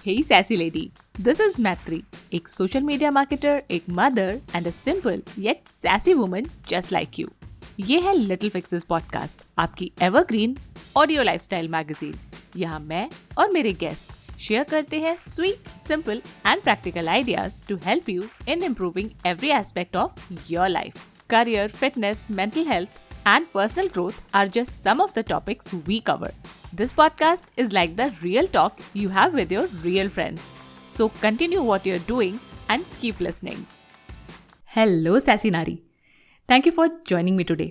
Hey sassy lady, this is Matri, एक social media marketer, एक mother and a simple yet sassy woman just like you. ये है little fixes podcast, आपकी evergreen audio lifestyle magazine. यहाँ मैं और मेरे गेस्ट शेयर करते हैं sweet, simple and practical ideas to help you in improving every aspect of your life. Career, fitness, mental health, and personal growth are just some of the topics we cover. This podcast is like the real talk you have with your real friends. So continue what you're doing and keep listening. Hello sassy Nari. Thank you for joining me today.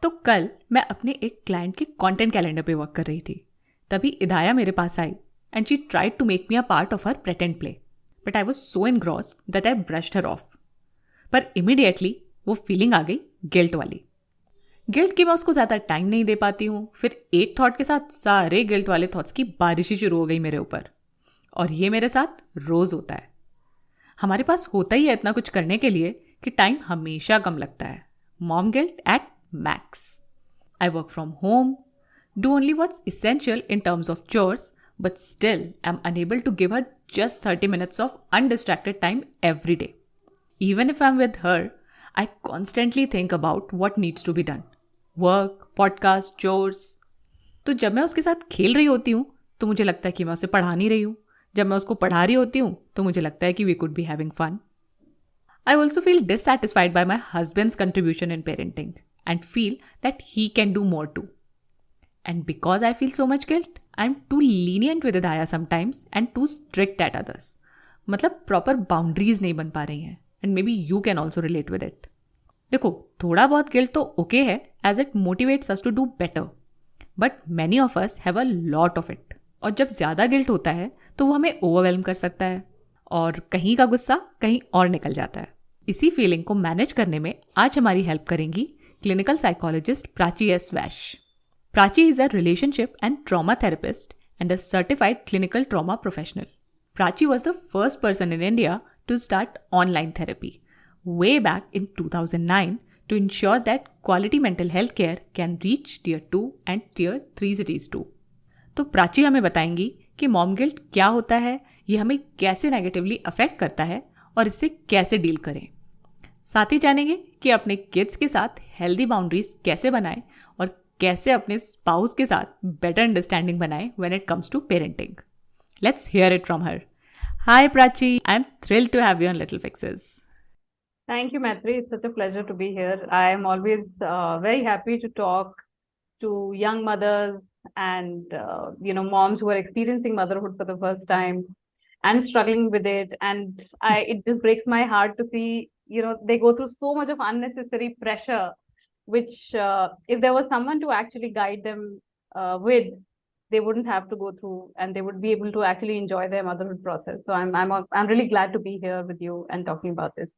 तो कल मैं अपने एक client के content calendar पे work कर रही थी. तभी इदाया मेरे पास आई and she tried to make me a part of her pretend play. But I was so engrossed that I brushed her off. पर immediately वो फीलिंग आ गई गिल्ट वाली. गिल्ट की मैं उसको ज़्यादा टाइम नहीं दे पाती हूँ. फिर एक थॉट के साथ सारे गिल्ट वाले थॉट्स की बारिश ही शुरू हो गई मेरे ऊपर. और ये मेरे साथ रोज़ होता है. हमारे पास होता ही है इतना कुछ करने के लिए कि टाइम हमेशा कम लगता है. Mom guilt at max. I work from home, do only what's essential in terms of chores, but still I am unable to give her just 30 minutes of undistracted time every day. Even if I'm with her, I constantly think about what needs to be done. Work, podcast, chores. तो जब मैं उसके साथ खेल रही होती हूँ तो मुझे लगता है कि मैं उसे पढ़ा नहीं रही हूँ. जब मैं उसको पढ़ा रही होती हूँ तो मुझे लगता है कि we could be having fun. I also feel dissatisfied by my husband's contribution in parenting and feel that he can do more too. And because I feel so much guilt, I'm too lenient with Idaya sometimes and too strict at others. मतलब proper boundaries नहीं बन पा रही हैं. And maybe you can also relate with it. देखो, थोड़ा बहुत guilt तो ओके है as it motivates us to do better. But many of us have a lot of it. और जब ज़्यादा गिल्ट होता है तो वो हमें ओवरवेलम कर सकता है और कहीं का गुस्सा कहीं और निकल जाता है. इसी फीलिंग को मैनेज करने में आज हमारी हेल्प करेंगी clinical psychologist Prachi S Vaish. Prachi is a relationship and trauma therapist and a certified clinical trauma professional. Prachi was the first person in India to start online therapy way back in 2009 to ensure that quality mental health care can reach tier 2 and tier 3 cities too. तो प्राची हमें बताएंगी कि mom guilt क्या होता है, ये हमें कैसे नेगेटिवली अफेक्ट करता है और इससे कैसे डील करें. साथ ही जानेंगे कि अपने किड्स के साथ हेल्दी बाउंड्रीज कैसे बनाएं और कैसे अपने स्पाउस के साथ बेटर अंडरस्टैंडिंग बनाएं when it comes to parenting. Let's hear it from her. Hi Prachi, I'm thrilled to have you on Little Fixes. Thank you, Matri. It's such a pleasure to be here. I am always very happy to talk to young mothers and moms who are experiencing motherhood for the first time and struggling with it. And it just breaks my heart to see they go through so much of unnecessary pressure, which if there was someone to actually guide them with, they wouldn't have to go through and they would be able to actually enjoy their motherhood process. So I'm really glad to be here with you and talking about this.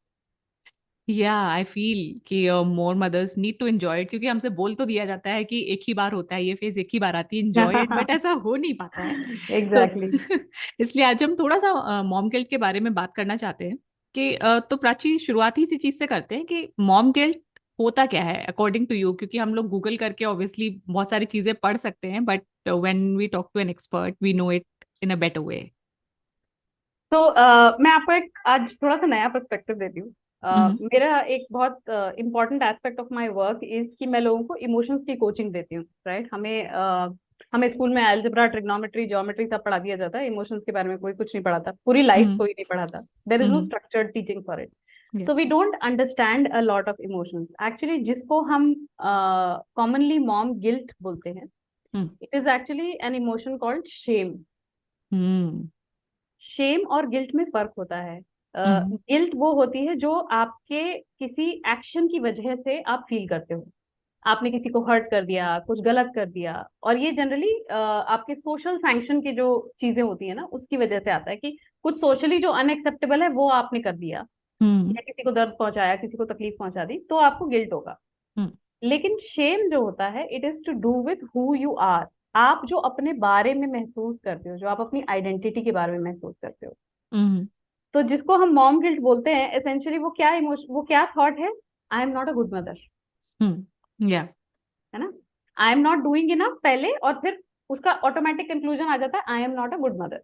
Yeah, I feel कि more mothers need to enjoy it क्योंकि हमसे बोल तो दिया जाता है कि एक ही बार होता है ये फेज, एक ही बार आती है, enjoy it, बट ऐसा हो नहीं पाता है. Exactly. तो इसलिए आज हम थोड़ा सा मॉम गिल्ट के बारे में बात करना चाहते हैं कि तो प्राची शुरुआत ही इसी चीज से करते हैं कि मॉम गिल्ट होता क्या है अकॉर्डिंग टू यू. क्योंकि हम लोग गूगल करके ऑब्वियसली बहुत सारी चीजें पढ़ सकते हैं, but when we talk to an expert we know it in a better way. तो मैं आपको एक आज थोड़ा सा नया पर्सपेक्टिव देती हूँ. मेरा एक बहुत important aspect of my work is कि मैं लोगों को इमोशंस की कोचिंग देती हूँ. राइट, हमें स्कूल में अलजेब्रा, ट्रिग्नोमेट्री, ज्योमेट्री सब पढ़ा दिया जाता है. इमोशंस के बारे में कोई कुछ नहीं पढ़ाता, पूरी लाइफ कोई नहीं पढ़ाता. There is no structured teaching for it. So we don't understand a lot of emotions. Actually, जिसको हम commonly mom guilt बोलते हैं, it is actually an emotion called shame. Shame और guilt में फर्क होता है. गिल्ट वो होती है जो आपके किसी एक्शन की वजह से आप फील करते हो. आपने किसी को हर्ट कर दिया, कुछ गलत कर दिया, और ये जनरली आपके सोशल सैंक्शन की जो चीजें होती है ना, उसकी वजह से आता है कि कुछ सोशली जो अनएक्सेप्टेबल है वो आपने कर दिया, या किसी को दर्द पहुंचाया, किसी को तकलीफ पहुंचा दी, तो आपको गिल्ट होगा. लेकिन शेम जो होता है, it is to do with who you are. आप जो अपने बारे में महसूस करते हो, जो आप अपनी आइडेंटिटी के बारे में महसूस करते हो. तो जिसको हम मॉम गिल्ट बोलते हैं, एसेंशियली वो क्या इमोशन, वो क्या थॉट है, I am not a good mother. है ना, I am not doing enough पहले, और फिर उसका ऑटोमेटिक कंक्लूजन आ जाता है I am not a good mother.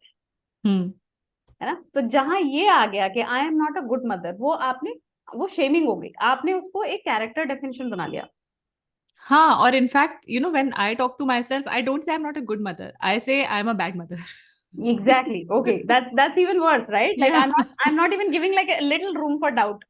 Hmm. है ना। तो जहां ये आ गया कि I am not a good mother, वो शेमिंग हो गई, आपने उसको एक कैरेक्टर डेफिनेशन बना लिया। हाँ, और in fact when I talk to myself, I don't say I am not a good mother, I say I am a bad mother. Exactly. Okay. That's even worse, right? Like या। I'm not even giving like a little room for doubt.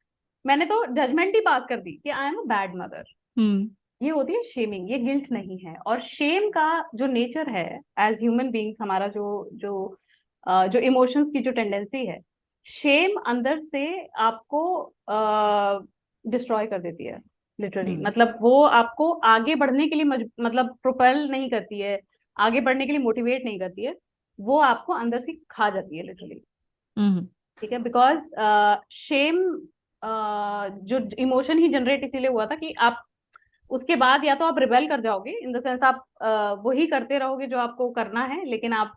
मैंने तो judgement ही पास कर दी कि I am a bad mother. Hmm. ये होती है shaming, ये गिल्ट नहीं है। और शेम का जो नेचर है एज ह्यूमन बीइंग्स, हमारा जो जो जो इमोशंस की जो टेंडेंसी है, शेम अंदर से आपको डिस्ट्रॉय कर देती है लिटरली। हम्म। मतलब वो आपको आगे बढ़ने के लिए मतलब प्रोपेल नहीं करती है, आगे बढ़ने के लिए मोटिवेट नहीं करती है, वो आपको अंदर से खा जाती है लिटरली। हम्म। ठीक है, बिकॉज शेम जो इमोशन ही जनरेट इसीलिए हुआ था कि आप उसके बाद या तो आप रिबेल कर जाओगे, इन द सेंस आप वही करते रहोगे जो आपको करना है, लेकिन आप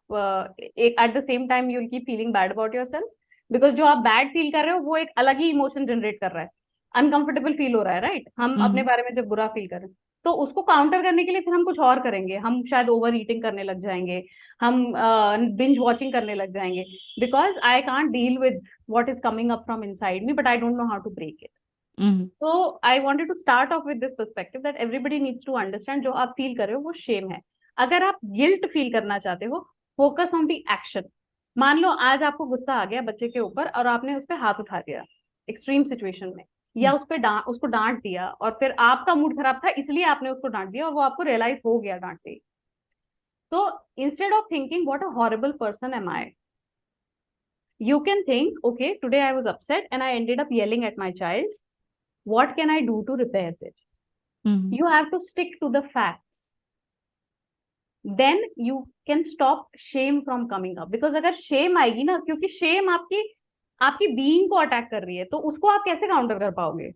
एक at the same time you will keep feeling bad about yourself, because जो आप बैड फील कर रहे हो वो एक अलग ही इमोशन जनरेट कर रहा है, अनकंफर्टेबल फील हो रहा है, राइट। हम अपने हम्म। बारे में जब बुरा फील कर रहे हैं, तो उसको काउंटर करने के लिए फिर हम कुछ और करेंगे, हम शायद ओवर ईटिंग करने लग जाएंगे, हम बिंज वॉचिंग करने लग जाएंगे, because I can't deal with what is coming up from inside me, but I don't know how to break it. Hmm. So I wanted to start off with this perspective that everybody needs to understand जो आप feel कर रहे हो वो Shem है। अगर आप guilt feel करना चाहते हो, फोकस ऑन द एक्शन। मान लो आज आपको गुस्सा आ गया बच्चे के ऊपर और आपने उस पर हाथ उठा दिया एक्सट्रीम सिचुएशन में, या उस पे उसको डांट दिया, और फिर आपका मूड खराब था इसलिए आपने उसको डांट दिया और वो आपको रियलाइज हो गया डांटते ही। तो instead of thinking what a horrible person am I, you can think, okay, today I was upset and I ended up yelling at my child. What can I do to repair this? Hmm. You have to stick to the facts. Then you can stop shame from coming up. Because अगर shame आएगी ना, क्योंकि shame आपकी आपकी being को attack कर रही है, तो उसको आप कैसे काउंटर कर पाओगे?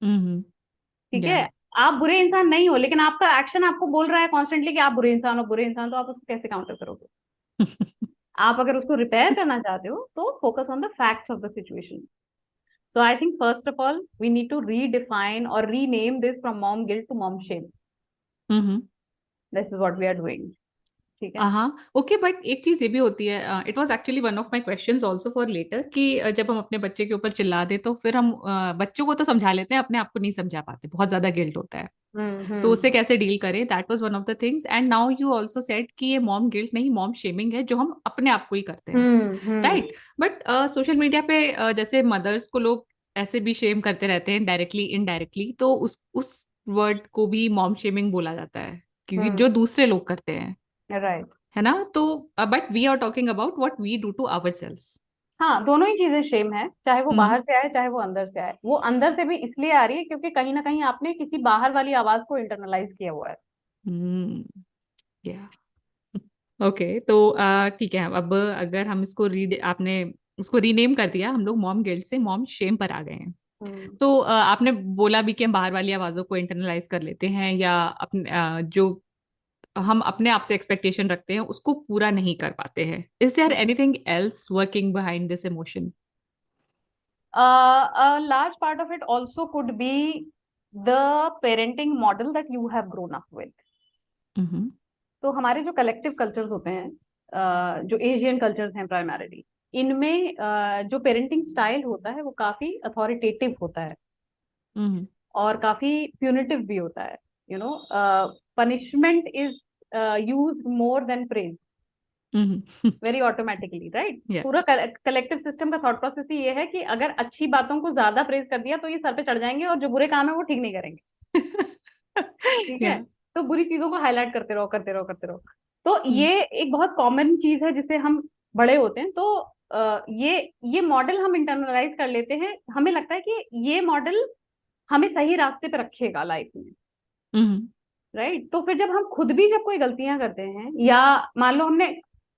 हम्म। ठीक या। है, आप बुरे इंसान नहीं हो, लेकिन आपका एक्शन आपको बोल रहा है कॉन्स्टेंटली कि आप बुरे इंसान हो, बुरे इंसान, तो आप उसको कैसे काउंटर करोगे? आप अगर उसको रिपेयर करना चाहते हो तो focus on the facts of the situation. So I think first of all, we need to redefine or rename this from mom guilt to mom shame. Hmm. This is what we are doing. ठीक है। हाँ, okay, but एक चीज ये भी होती है, it was actually one of my questions also for later, कि जब हम अपने बच्चे के ऊपर चिल्ला दे तो फिर हम बच्चों को तो समझा लेते हैं, अपने आप को नहीं समझा पाते, बहुत ज्यादा गिल्ट होता है। तो हम्म। उससे कैसे डील करें, that was one of the things. And now you also said कि ये मॉम गिल्ट नहीं, मॉम शेमिंग है जो हम अपने आप को ही करते हैं, हम्म। राइट। बट सोशल मीडिया पे जैसे मदर्स को लोग ऐसे भी शेम करते रहते हैं, डायरेक्टली इनडायरेक्टली, तो उस वर्ड को भी मॉम शेमिंग बोला जाता है, क्योंकि हम्म। जो दूसरे लोग करते हैं, राइट। है ना। तो but we are talking about what we do to ourselves. हाँ, दोनों ही चीजें सेम है, चाहे वो हम्म। बाहर से आए चाहे वो अंदर से आए। वो अंदर से भी इसलिए आ रही है क्योंकि कहीं ना कहीं आपने किसी बाहर वाली आवाज को इंटरनलाइज किया हुआ है। हम्म। या। ओके, तो ठीक है, अब अगर हम इसको री आपने उसको रीनेम कर दिया, हम लोग मॉम गिल्ट से मॉम शेम पर आ गए हैं। हम्म। तो आपने बोला भी कि हम बाहर वाली आवाजों को इंटरनलाइज कर लेते हैं, या अपने जो हम अपने आप से एक्सपेक्टेशन रखते हैं उसको पूरा नहीं कर पाते हैं। Is there anything else working behind this emotion? A large part of it also could be the parenting model that you have grown up with. हम्म। तो हमारे जो कलेक्टिव कल्चर्स होते हैं, जो एशियन कल्चर्स हैं प्राइमरीली, इनमें जो पेरेंटिंग स्टाइल होता है वो काफी अथॉरिटेटिव होता है हम्म। और काफी प्यूनिटिव भी होता है। You know, punishment is use more than praise, hmm. Very automatically, right. या। पूरा कलेक्टिव सिस्टम का थॉट प्रोसेस ही ये है कि अगर अच्छी बातों को ज्यादा प्रेज कर दिया तो ये सर पे चढ़ जाएंगे और जो बुरे काम है वो ठीक नहीं करेंगे। ठीक है, या। तो बुरी चीजों को हाईलाइट करते रहो करते रहो करते रहो। तो हम्म। ये एक बहुत कॉमन चीज है जिसे हम बड़े होते हैं तो ये मॉडल हम इंटरनलाइज कर लेते हैं। हमें लगता है कि ये मॉडल हमें सही रास्ते पे रखेगा लाइफ में, हम्म। राइट। तो फिर जब हम खुद भी जब कोई गलतियां करते हैं, या मान लो हमने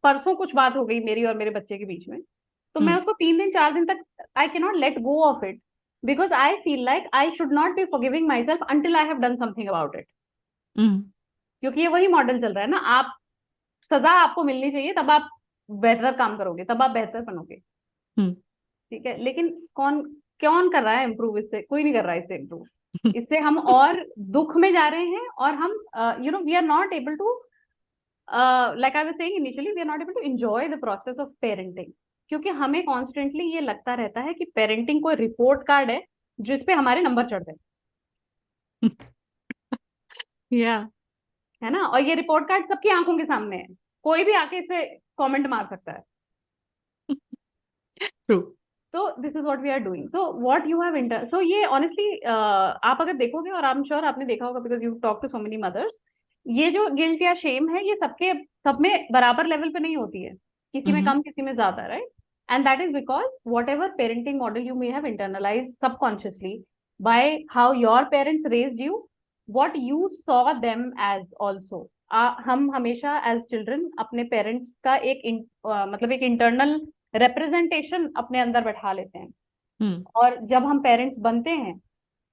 परसों कुछ बात हो गई मेरी और मेरे बच्चे के बीच में, तो मैं हम्म। उसको 3 दिन 4 दिन तक I can not let go of it, because I feel like I should not be forgiving myself until I have done something about it. Hmm. क्योंकि ये वही मॉडल चल रहा है ना, आप सजा आपको मिलनी चाहिए तब आप बेहतर काम करोगे, तब आप बेहतर बनोगे। हम्म। ठीक है, लेकिन कौन कौन कर रहा है इम्प्रूव? इससे कोई नहीं कर रहा है, इससे इम्प्रूव। इससे हम और दुख में जा रहे हैं, और हम we are not able to like I was saying initially we are not able to enjoy the process of parenting, क्योंकि हमें कॉन्स्टेंटली ये लगता रहता है कि पेरेंटिंग कोई रिपोर्ट कार्ड है जिस पे हमारे नंबर चढ़ गए, या है ना। और ये रिपोर्ट कार्ड सबकी आंखों के सामने है, कोई भी आके इसे कमेंट मार सकता है। ट्रू। तो this is what we are doing, so what you have enter, so ये ऑनेस्टली आप अगर देखोगे, और आई एम श्योर आपने देखा होगा because you talk to so many mothers, ये जो गिल्ट या शेम है ये सबके सब में बराबर लेवल पे नहीं होती है, किसी में कम किसी में ज्यादा, right. And that is because whatever parenting model you may have internalise subconsciously by how your parents raised you, what you saw them as also, हम हमेशा एज चिल्ड्रन अपने पेरेंट्स का मतलब एक इंटरनल रिप्रेजेंटेशन अपने अंदर बैठा लेते हैं, हम्म और जब हम पेरेंट्स बनते हैं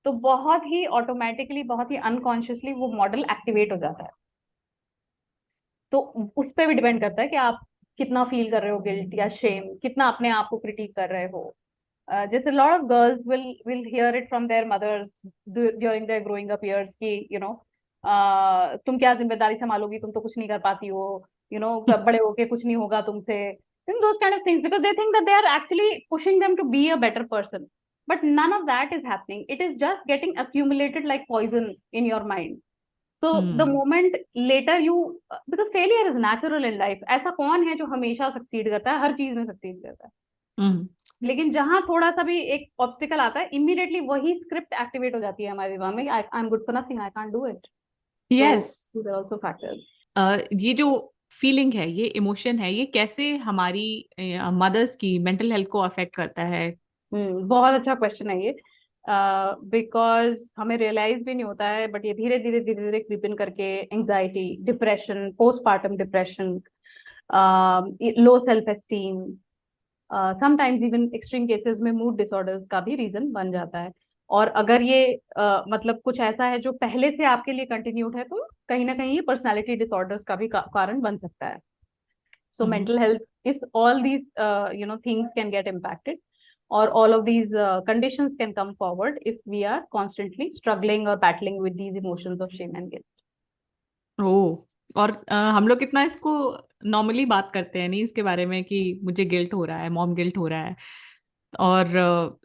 तो बहुत ही ऑटोमेटिकली, बहुत ही अनकॉन्शियसली वो मॉडल एक्टिवेट हो जाता है। तो उस पर भी डिपेंड करता है कि आप कितना फील कर रहे हो गिल्ट या शेम, कितना अपने आप को क्रिटिक कर रहे हो। जैसे lot of girls will hear it from their mothers during their growing up years कि तुम क्या जिम्मेदारी संभालोगी, तुम तो कुछ नहीं कर पाती हो, बड़े होके कुछ नहीं होगा तुमसे, those kind of things, because they think that they are actually pushing them to be a better person, but none of that is happening. It is just getting accumulated like poison in your mind. So the hmm moment later you, because failure is natural in life, ऐसा कौन है जो हमेशा succeed करता है, हर चीज में succeed करता है, हम्म लेकिन जहां थोड़ा सा भी एक ऑब्स्टिकल आता है इमीडिएटली वही स्क्रिप्ट एक्टिवेट हो जाती है हमारे दिमाग में, I am good for nothing, I can't do it. तो yes. these are also factors. ये जो फीलिंग है, ये इमोशन है, ये कैसे हमारी मदर्स की मेंटल हेल्थ को अफेक्ट करता है? बहुत अच्छा क्वेश्चन है ये, बिकॉज हमें रियलाइज भी नहीं होता है, बट ये धीरे धीरे धीरे धीरे क्रीप इन करके anxiety, depression, postpartum depression, low self esteem, sometimes even extreme cases में मूड डिसऑर्डर्स का भी रीजन बन जाता है। और अगर ये मतलब कुछ ऐसा है जो पहले से आपके लिए कंटिन्यूड है, तो कहीं ना कहीं ये पर्सनालिटी डिसऑर्डर्स का भी कारण बन सकता है। So hmm mental health is all these things can get impacted, or all of these conditions can come forward if we are constantly struggling or battling with these emotions of shame and guilt. ओ, और हम लोग कितना इसको normally बात करते हैं नहीं इसके बारे में कि मुझे गिल्ट हो रहा है, मॉम गिल्ट हो रहा है, और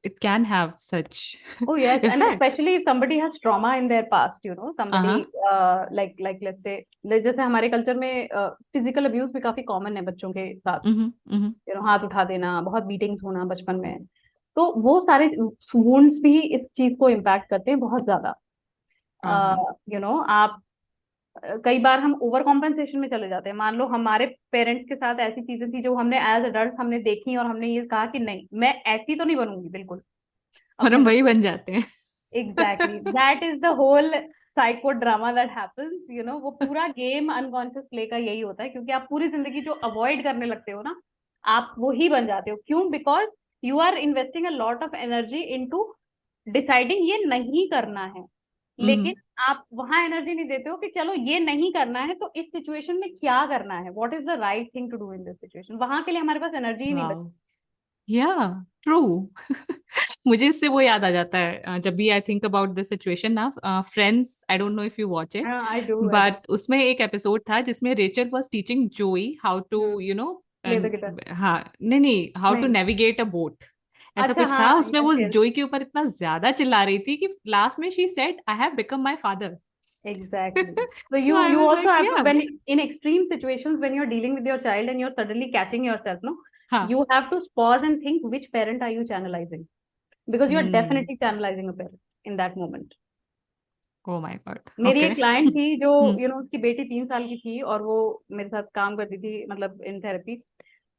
it can have such Oh yes, and effects. especially if somebody has trauma in their past, somebody हाँ। like let's say, जैसे हमारे कल्चर में फिजिकल अब्यूज भी काफी कॉमन है बच्चों के साथ, हम्म हाथ उठा देना, बहुत बीटिंग्स होना बचपन में, तो वो सारे वुंड्स भी इस चीज को इम्पैक्ट करते हैं बहुत ज्यादा। हाँ आप कई बार हम ओवर कॉम्पेंसेशन में चले जाते हैं, मान लो हमारे पेरेंट्स के साथ ऐसी चीजें थी जो हमने एज अडल्ट हमने देखी, और हमने ये कहा कि नहीं मैं ऐसी तो नहीं बनूंगी बिल्कुल और अपने हम वही बच्चों। बन जाते हैं। Exactly, that is the whole psycho drama that happens, वो पूरा गेम अनकॉन्शियस प्ले का यही होता है, क्योंकि आप पूरी जिंदगी जो अवॉइड करने लगते हो ना, आप वही बन जाते हो। क्यों? Because you are investing a lot of energy into deciding ये नहीं करना है, लेकिन हम्म आप वहां एनर्जी नहीं देते हो कि चलो ये नहीं करना है तो इस सिचुएशन में क्या करना है, what is the right thing to do in this situation, वहां के लिए हमारे पास एनर्जी ही नहीं बचती। वाओ, या ट्रू। मुझे इससे वो याद आ जाता है, जब भी I think about this situation ना, Friends, I don't know if you watch it, हाँ, I do, I do. But उसमें एक एपिसोड था जिसमें Rachel was teaching Joey how to play the guitar. हाँ, नहीं नहीं, हाउ टू नहीं, नेविगेट अ बोट, ऐसा अच्छा, कुछ था। हाँ, उसमें यस, वो यस। जोई के ऊपर इतना ज्यादा चिल्ला रही थी कि लास्ट में she said I have become my father. Exactly. So तो आई you was also like have to, या, when in extreme situations when you're dealing with your child and you're suddenly catching yourself, no, हाँ, you have to pause and think which parent are you channelizing, because you're hmm, definitely channelizing a parent in that moment. Oh my God, मेरी okay. एक client थी जो हम्म उसकी बेटी 3 साल की थी, और वो मेरे साथ काम करती थी, मतलब इन थेरेपी।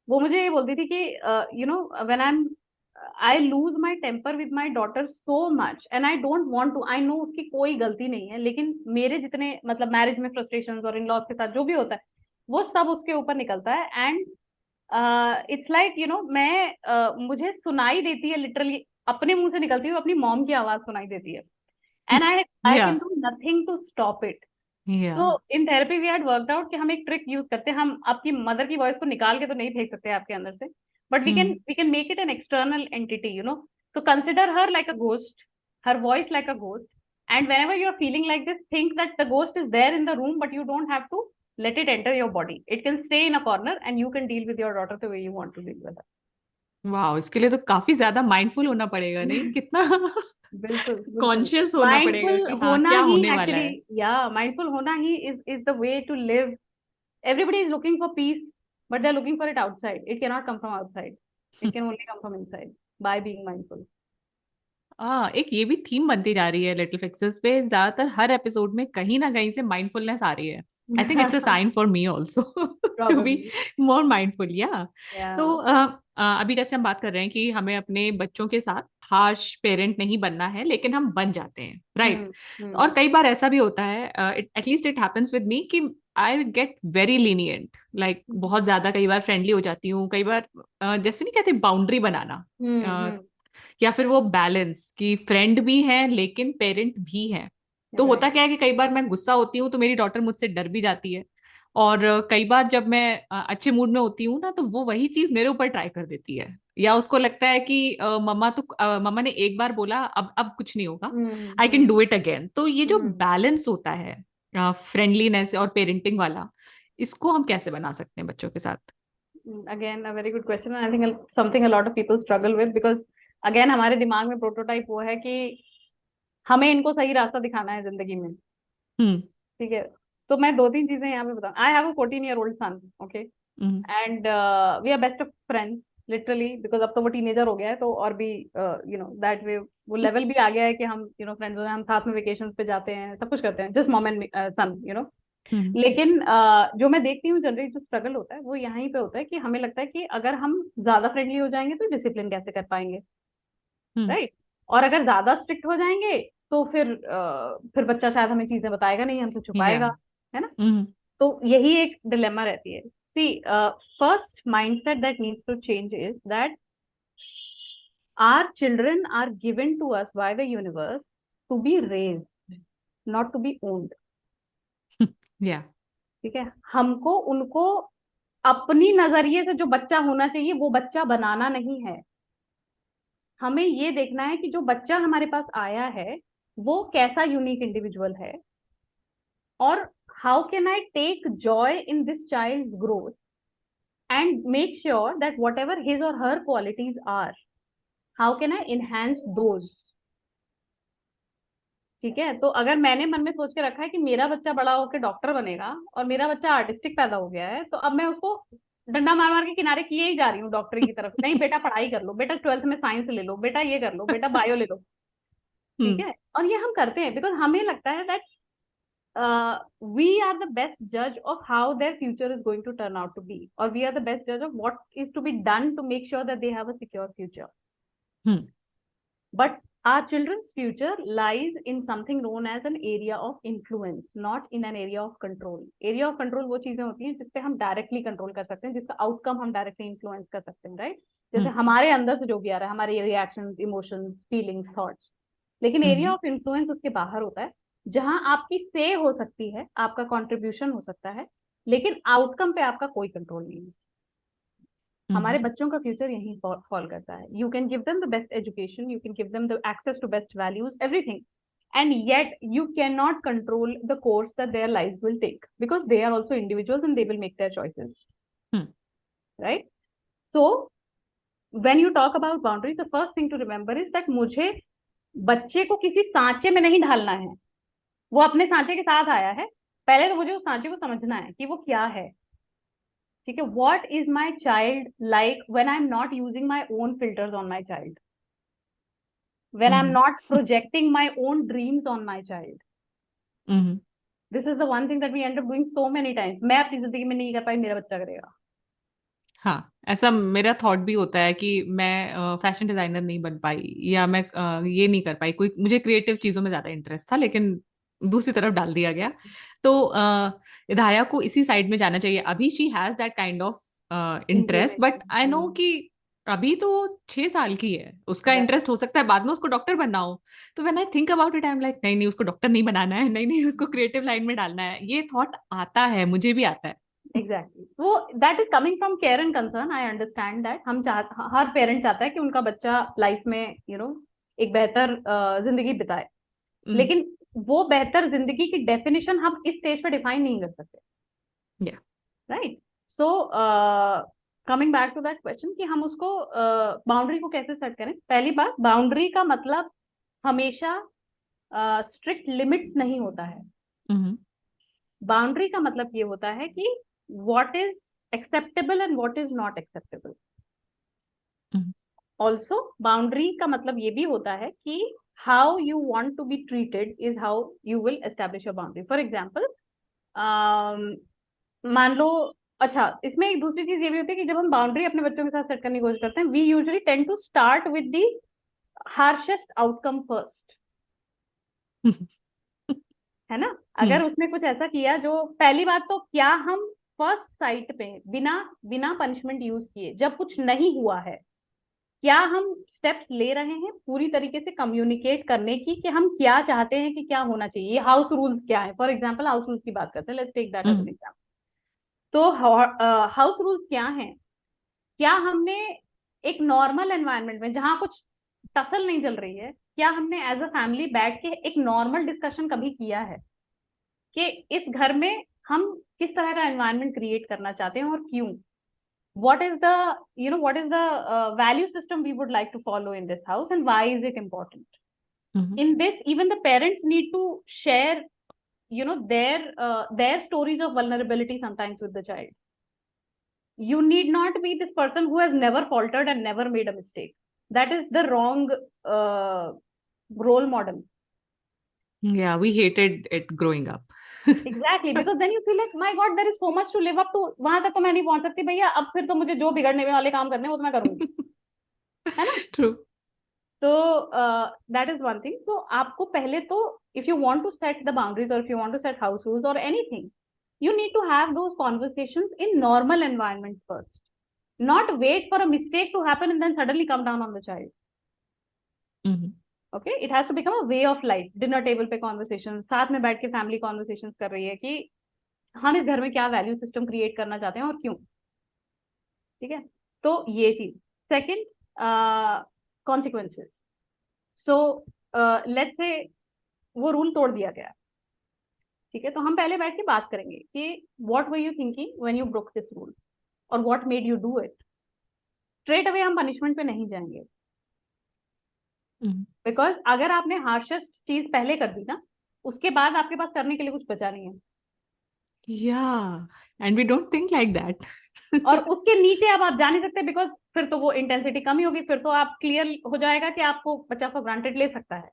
वो मुझे ये बोलती थी कि when I lose my temper with my daughter so much and I don't want to, I know उसकी कोई गलती नहीं है, लेकिन मेरे जितने मतलब मैरिज में फ्रस्ट्रेशंस और इन लॉज के साथ जो भी होता है वो सब उसके ऊपर निकलता है। एंड इट्स लाइक मैं मुझे सुनाई देती है लिटरली, अपने मुंह से निकलती हुई अपनी मॉम की आवाज सुनाई देती है, एंड आई या can do nothing to stop it. या तो in therapy we had worked out कि हम एक ट्रिक यूज करते हैं, हम आपकी मदर की वॉइस को निकाल के तो नहीं फेंक सकते आपके अंदर से, but hmm we can make it an external entity, तो consider her like a ghost, her voice like a ghost, and whenever you are feeling like this, think that the ghost is there in the room but you don't have to let it enter your body. It can stay in a corner and you can deal with your daughter the way you want to deal with वाह, इसके लिए तो काफी ज्यादा mindful होना पड़ेगा, नहीं? her. कितना बिल्कुल बिल्कुल। कॉन्शियस होना पड़ेगा माइंडफुल कि हाँ होना क्या ही होने वाला एक्चुअली, है। या माइंडफुल होना ही is the way to live. Everybody is looking for peace, but they're looking for it outside. It cannot come from outside. It can only come from inside by being mindful. एक ये भी theme बनती जा रही है little fixes पे, ज्यादातर हर episode में कहीं ना कहीं से माइंडफुलनेस आ रही है। I think it's a sign for me also to be Probably. More mindful, yeah. तो Yeah. अभी जैसे हम बात कर रहे हैं कि हमें अपने बच्चों के साथ हार्श पेरेंट नहीं बनना है, लेकिन हम बन जाते हैं, राइट? हम्म. और हम्म. कई बार ऐसा भी होता है, at least it happens with me, कि I get very lenient, like बहुत ज्यादा कई बार फ्रेंडली हो जाती हूँ, कई बार जैसे नहीं कहते बाउंड्री बनाना, हम्म. या फिर वो बैलेंस कि फ्रेंड भी है लेकिन पेरेंट भी है। तो होता Right. क्या है कि कई बार मैं गुस्सा होती हूँ तो मेरी डॉटर मुझसे डर भी जाती है, और कई बार जब मैं अच्छे मूड में होती हूँ ना, तो वो वही चीज मेरे ऊपर ट्राई कर देती है, या उसको लगता है कि मम्मा ने एक बार बोला, अब कुछ नहीं होगा, hmm. I can hmm. Do it again. तो ये जो हम्म. बैलेंस होता है फ्रेंडलीनेस और पेरेंटिंग वाला, इसको हम कैसे बना सकते हैं बच्चों के साथ? Again, a very good question, and I think something a lot of people struggle with because again हमारे दिमाग में प्रोटोटाइप वो है कि हमें इनको सही रास्ता दिखाना है जिंदगी में. हम्म। ठीक है. तो मैं दो तीन चीजें यहाँ पे बताऊँ. I have a 14-year-old son. Okay. Hmm. And we are best of friends literally, because अब तो वो टीनेजर हो गया है, तो और भी दैट वे वो लेवल भी आ गया है कि हम फ्रेंड्स हो, हम साथ में वेकेशन पे जाते हैं, सब कुछ करते हैं, जस्ट मॉम एंड सन. हम्म। लेकिन जो मैं देखती हूँ जनरली जो स्ट्रगल होता है वो यहीं पे होता है कि हमें लगता है कि अगर हम ज्यादा फ्रेंडली हो जाएंगे तो डिसिप्लिन कैसे कर पाएंगे, हम्म। राइट? और अगर ज्यादा स्ट्रिक्ट हो जाएंगे तो फिर बच्चा शायद हमें चीजें बताएगा नहीं, हमसे या। छुपाएगा, है ना? तो यही एक डिलेमा रहती है. सी, first mindset that needs to change is that our children are given to us by the universe to be raised, not to be owned. या। ठीक है. हमको उनको अपनी नजरिए से जो बच्चा होना चाहिए वो बच्चा बनाना नहीं है. हमें ये देखना है कि जो बच्चा हमारे पास आया है वो कैसा यूनिक इंडिविजुअल है, और how can I take joy in this child growth and make sure that whatever his or her qualities are, how can I enhance those. ठीक है. तो अगर मैंने मन में सोच के रखा है कि मेरा बच्चा बड़ा होकर डॉक्टर बनेगा और मेरा बच्चा आर्टिस्टिक पैदा हो गया है, तो अब मैं उसको डंडा मार मार के किनारे किए ही जा रही हूँ डॉक्टरी की तरफ. नहीं बेटा पढ़ाई कर लो, बेटा 12th में साइंस ले लो, बेटा ये कर लो, बेटा बायो ले लो. ठीक हम्म। है. और ये हम करते हैं बिकॉज हमें लगता है that we are the best judge of how their future is going to turn out to be, or we are the best judge of what is to be done to make sure that they have a secure future. Hmm. But our children's future lies in something known as an area of influence, not in an area of control. Area of control वो चीजें होती हैं जिसपे हम directly control कर सकते हैं, जिसका आउटकम हम डायरेक्टली इन्फ्लुएंस कर सकते हैं, राइट? जैसे हम्म। हमारे अंदर से जो भी आ रहा है, हमारे रिएक्शंस, इमोशंस, फीलिंग्स, थॉट्स. लेकिन एरिया हम्म। ऑफ इन्फ्लुएंस उसके बाहर होता है, जहां आपकी से हो सकती है, आपका कंट्रीब्यूशन हो सकता है, लेकिन आउटकम पे आपका कोई कंट्रोल नहीं है. हमारे हम्म। बच्चों का फ्यूचर यही फॉल करता है. You can give them the best education, you can give them the access to best values, everything, and yet you cannot control the course that their lives will take because they are also individuals and they will make their choices, hmm. right? So when you talk about boundaries, the first thing to remember is that मुझे बच्चे को किसी सांचे में नहीं ढालना है. वो अपने सांचे के साथ आया है, पहले तो मुझे उस सांचे को समझना है कि वो क्या है. ठीक है. What is my child like when I am not using my own filters on my child, when I'm hmm. not projecting my own dreams on my child. Hmm. This is the one thing that we end up doing so many times. मैं अपनी जिंदगी में नहीं कर पाई, मेरा बच्चा करेगा. हाँ, ऐसा मेरा थॉट भी होता है कि मैं फैशन डिजाइनर नहीं बन पाई, या मैं ये नहीं कर पाई, कोई मुझे क्रिएटिव चीजों में ज्यादा इंटरेस्ट था, लेकिन दूसरी तरफ डाल दिया गया। तो इदाया को इसी साइड में जाना चाहिए। अभी she has that kind of interest, but I know Inclination. कि अभी तो 6 साल की है, उसका Right. इंटरेस्ट हो सकता है बाद में उसको डॉक्टर बनना हो। तो when I think about it, I am like नहीं नहीं, उसको डॉक्टर नहीं बनाना है, नहीं नहीं, उसको क्रिएटिव लाइन में डालना है। ये थॉट आता है, मुझे भी आता है। Exactly. वो that is coming from care and concern. I understand that. Her parent चाहता है कि उनका बच्चा लाइफ में एक बेहतर जिंदगी बिताए. हम्म। लेकिन वो बेहतर जिंदगी की डेफिनेशन हम इस स्टेज पे डिफाइन नहीं कर सकते. Yeah. Right? So coming back to that question कि हम उसको बाउंड्री को कैसे सेट करें. पहली बात, बाउंड्री का मतलब हमेशा स्ट्रिक्ट लिमिट्स नहीं होता है. Mm-hmm. बाउंड्री का मतलब ये होता है कि what is acceptable and what is not acceptable. Mm-hmm. Also boundary का मतलब ये भी होता है कि how you want to be treated is how you will establish a boundary. For example, मान लो, अच्छा, इसमें एक दूसरी चीज ये भी होती है कि जब हम बाउंड्री अपने बच्चों के साथ सेट करने की कोशिश करते हैं, we usually tend to start with the harshest outcome first. है ना? अगर उसने कुछ ऐसा किया जो, पहली बात तो क्या हम फर्स्ट साइट पे बिना बिना पनिशमेंट यूज किए जब कुछ नहीं हुआ है, क्या हम स्टेप्स ले रहे हैं पूरी तरीके से कम्युनिकेट करने की कि हम क्या चाहते हैं कि क्या होना चाहिए, हाउस रूल्स क्या है. फॉर एग्जांपल हाउस रूल्स की बात करते हैं, let's take that as an example. तो हाउस रूल्स क्या हैं? क्या हमने एक नॉर्मल एनवायरनमेंट में जहां कुछ टसल नहीं चल रही है, क्या हमने एज अ फैमिली बैठ के एक नॉर्मल डिस्कशन कभी किया है कि इस घर में हम किस तरह का एनवायरनमेंट क्रिएट करना चाहते हैं और क्यों? what is the what is the value system we would like to follow in this house and why is it important? Mm-hmm. In this, even the parents need to share their stories of vulnerability sometimes with the child. You need not be this person who has never faltered and never made a mistake. That is the wrong role model. Yeah, we hated it growing up. Exactly, because then you feel like, my god, there is so much to live up to. वहां तक तो मैं नहीं पहुंच सकती भैया, अब फिर तो मुझे जो बिगड़ने वाले काम करने हैं वो तो मैं करूंगी. है ना? True. तो दैट इज वन थिंग. तो आपको पहले तो, if you want to set the boundaries और if you want to set house rules और anything, you need to have those conversations in normal environments first, not wait for a mistake to happen and then suddenly come down on the child. Mm-hmm. Okay, it has to become a way of life. Dinner table पे conversation, साथ में बैठ के family conversations कर रही है कि हम इस घर में क्या वैल्यू सिस्टम क्रिएट करना चाहते हैं और क्यों. ठीक है? तो ये चीज. Second, consequences. So let's say वो रूल तोड़ दिया गया. ठीक है? तो हम पहले बैठ के बात करेंगे कि what were you thinking when you broke this rule और what made you do it. Straight away हम पनिशमेंट पे नहीं जाएंगे, बिकॉज अगर आपने हार्शेस्ट चीज पहले कर दी ना, उसके बाद आपके पास करने के लिए कुछ बचा नहीं है. Yeah, and we don't think like that. और उसके नीचे अब आप जा नहीं सकते, बिकॉज फिर तो वो इंटेंसिटी कम ही होगी. फिर तो आप क्लियर हो जाएगा कि आपको बच्चा फॉर ग्रांटेड ले सकता है.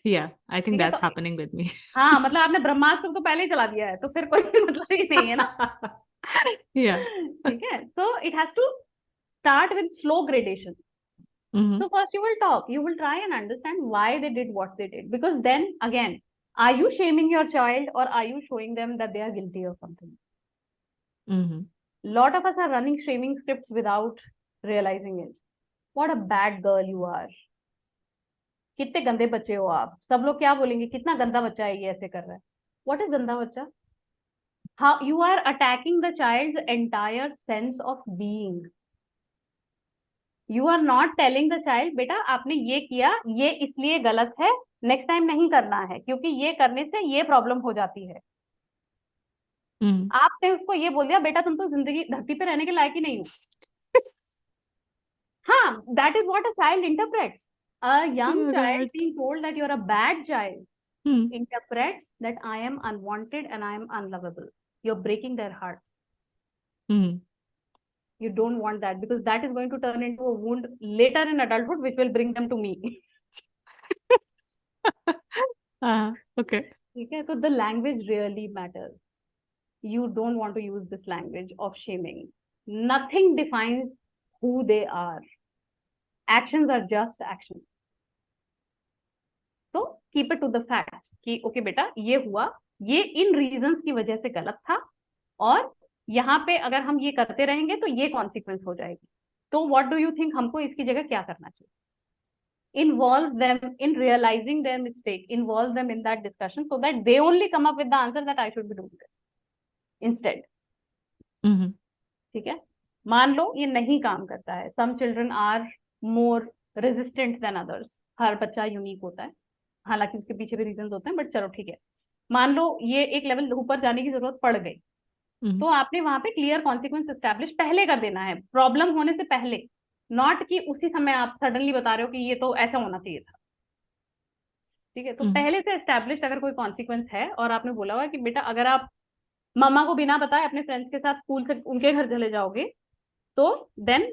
Yeah, I think ठीक है? that's तो happening with me. हाँ, मतलब आपने ब्रह्मास्त्र तो पहले ही चला दिया है, तो फिर कोई मतलब ही नहीं है ना. Yeah. ठीक है? तो it has to start with slow gradation. Mm-hmm. So first you will talk, you will try and understand why they did what they did, because then again, are you shaming your child or are you showing them that they are guilty of something? Mm-hmm. Lot of us are running shaming scripts without realizing it. What a bad girl you are. कितने गंदे बच्चे हो आप. सब लोग क्या बोलेंगे, कितना गंदा बच्चा है ये, ऐसे कर रहा है. What is गंदा बच्चा? How you are attacking the child's entire sense of being. You are not telling the child, बेटा आपने ये किया, ये इसलिए गलत है, नेक्स्ट टाइम नहीं करना है, क्योंकि ये करने से ये प्रॉब्लम हो जाती है. आपने उसको ये बोल दिया, बेटा तुम तो जिंदगी धरती पे रहने के लायक ही नहीं हो. हाँ, that is what a child interprets. A young child being told that you're a bad child interprets that I am unwanted and I am unlovable. You're breaking their heart. You don't want that, because that is going to turn into a wound later in adulthood which will bring them to me. Okay. ठीक है? तो the language really matters. You don't want to use this language of shaming. Nothing defines who they are. Actions are just actions. So keep it to the facts कि okay बेटा ये हुआ, ये इन reasons की वजह से गलत था, और यहाँ पे अगर हम ये करते रहेंगे तो ये कॉन्सिक्वेंस हो जाएगी. तो व्हाट डू यू थिंक हमको इसकी जगह क्या करना चाहिए? Involve them in realizing their mistake, involve them in that discussion so that they only come up with the answer that I should be doing this instead. ठीक है? मान लो ये नहीं काम करता है. Some children are more resistant than others. हर बच्चा unique होता है, हालांकि उसके पीछे भी रीजंस होते हैं, बट चलो ठीक है. मान लो ये एक लेवल ऊपर जाने की जरूरत पड़ गई, तो आपने वहां पे क्लियर कॉन्सिक्वेंस एस्टेब्लिश पहले कर देना है, प्रॉब्लम होने से पहले, नॉट कि उसी समय आप सडनली बता रहे हो कि ये तो ऐसा होना चाहिए था। ठीक है, तो पहले से एस्टेब्लिश अगर कोई कॉन्सिक्वेंस है और आपने बोला हुआ कि बेटा अगर आप मम्मा को बिना बताए अपने फ्रेंड्स के साथ स्कूल से उनके घर चले जाओगे, तो then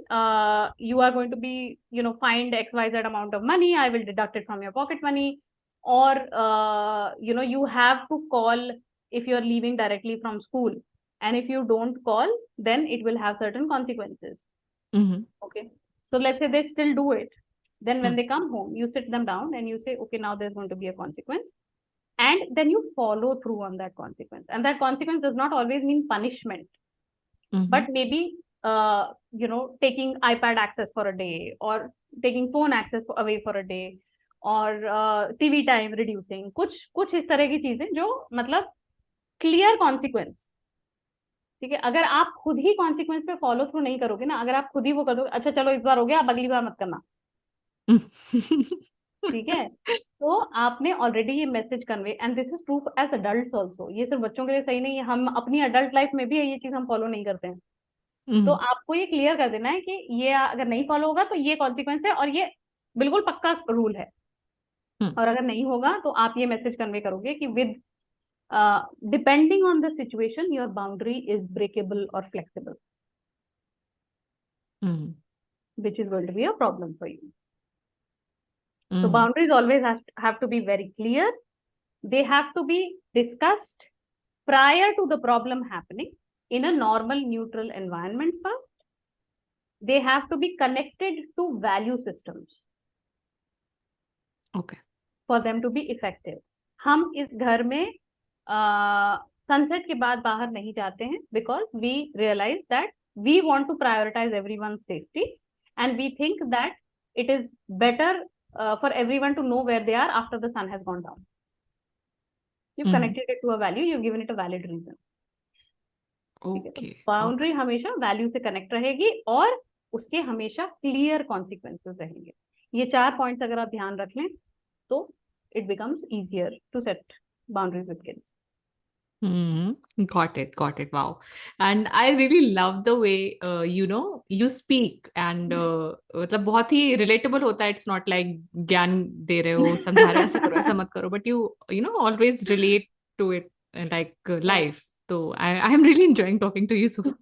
you are going to be, fined XYZ amount of money, I will deduct it from your pocket money, or you have to call if you are leaving directly from school, and if you don't call, then it will have certain consequences. Okay, so let's say they still do it, then when they come home, you sit them down and you say, okay, now there's going to be a consequence, and then you follow through on that consequence. And that consequence does not always mean punishment, but maybe taking iPad access for a day, or taking phone access away for a day, or TV time reducing, कुछ इस तरह की चीजें जो मतलब clear consequence. ठीक है, अगर आप खुद ही कॉन्सिक्वेंस पे फॉलो थ्रू नहीं करोगे ना, अगर आप खुद ही वो कर दोगे, अच्छा चलो इस बार हो गया, अब अगली बार मत करना, ठीक है, तो आपने ऑलरेडी ये message convey, and this is true as adult also, ये सिर्फ बच्चों के लिए सही नहीं है, हम अपनी अडल्ट लाइफ में भी ये चीज हम फॉलो नहीं करते हैं। तो आपको ये क्लियर कर देना है कि ये अगर नहीं फॉलो होगा तो ये कॉन्सिक्वेंस है, और ये बिल्कुल पक्का रूल है। और अगर नहीं होगा तो आप ये मैसेज कन्वे करोगे कि with depending on the situation your boundary is breakable और flexible, which is going to be a problem for you. So boundaries always have to be very clear. They have to be discussed prior to the problem happening in a normal, neutral environment first. They have to be connected to value systems. Okay. For them to be effective. हम इस घर में sunset के बाद बाहर नहीं जाते हैं because we realize that we want to prioritize everyone's safety, and we think that it is better for everyone to know where they are after the sun has gone down. You've connected it to a value, you've given it a valid reason. Okay. Boundary हमेशा value से connect रहेगी और उसके हमेशा clear consequences रहेंगे। ये 4 points अगर आप ध्यान रख लें तो it becomes easier to set boundaries with kids. Got it, got it. Wow. And I really love the way you speak, and मतलब बहुत ही relatable होता है. It's not like ज्ञान दे रहे हो, समझा रहे हो ऐसा करो ऐसा मत करो, but you always relate to it like life. So I am really enjoying talking to you, Sue.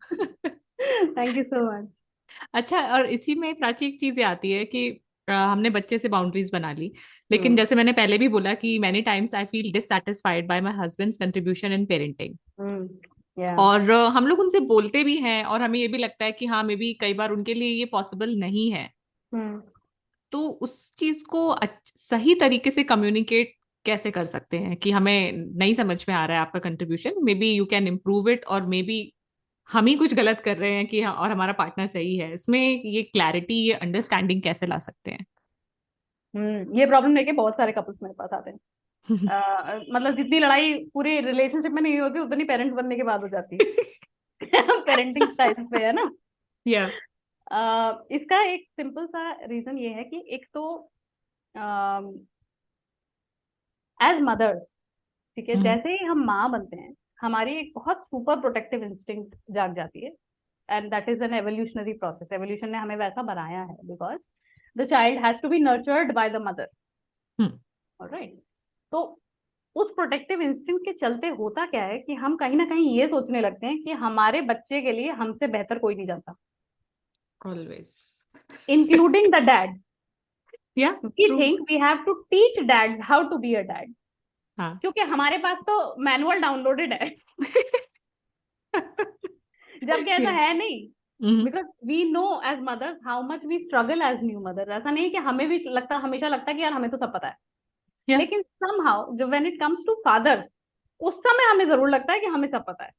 Thank you so much. अच्छा, और इसी में प्राची एक चीज आती है कि हमने बच्चे से बाउंड्रीज बना ली, लेकिन जैसे मैंने पहले भी बोला कि many times I feel dissatisfied by my husband's contribution in parenting. और हम लोग उनसे बोलते भी हैं और हमें ये भी लगता है कि हाँ मे बी कई बार उनके लिए ये पॉसिबल नहीं है। तो उस चीज को सही तरीके से कम्युनिकेट कैसे कर सकते हैं कि हमें नहीं समझ में आ रहा है आपका contribution, may be you can improve it, और मे बी हम ही कुछ गलत कर रहे हैं कि और हमारा पार्टनर सही है। इसमें ये क्लैरिटी, ये अंडरस्टैंडिंग कैसे ला सकते हैं? ये प्रॉब्लम लेके बहुत सारे कपल्स मेरे पास आते हैं। मतलब जितनी लड़ाई पूरी रिलेशनशिप में नहीं होती उतनी पेरेंट्स बनने के बाद हो जाती है। पेरेंटिंग स्टाइल पे है ना। या इसका एक सिंपल सा रीजन ये है कि एक तो एज मदर्स, ठीक है, जैसे ही हम माँ बनते हैं हमारी एक बहुत सुपर प्रोटेक्टिव इंस्टिंक्ट जाग जाती है, and that is an evolutionary process. Evolution ने हमें वैसा बनाया है because the child has to be nurtured by the mother, alright. तो उस प्रोटेक्टिव इंस्टिंक्ट के चलते होता क्या है कि हम कहीं ना कहीं ये सोचने लगते हैं कि हमारे बच्चे के लिए हमसे बेहतर कोई नहीं जानता, always, including the dad. Yeah, we think we have to teach dads how to be a dad, क्योंकि हमारे पास तो मैनुअल डाउनलोडेड है। जबकि ऐसा है नहीं, because we know as mothers how much we struggle as new mother. ऐसा नहीं कि हमें भी लगता, हमेशा लगता है कि यार हमें तो सब पता है, लेकिन somehow जब when it comes to fathers उस समय हमें जरूर लगता है कि हमें सब पता है।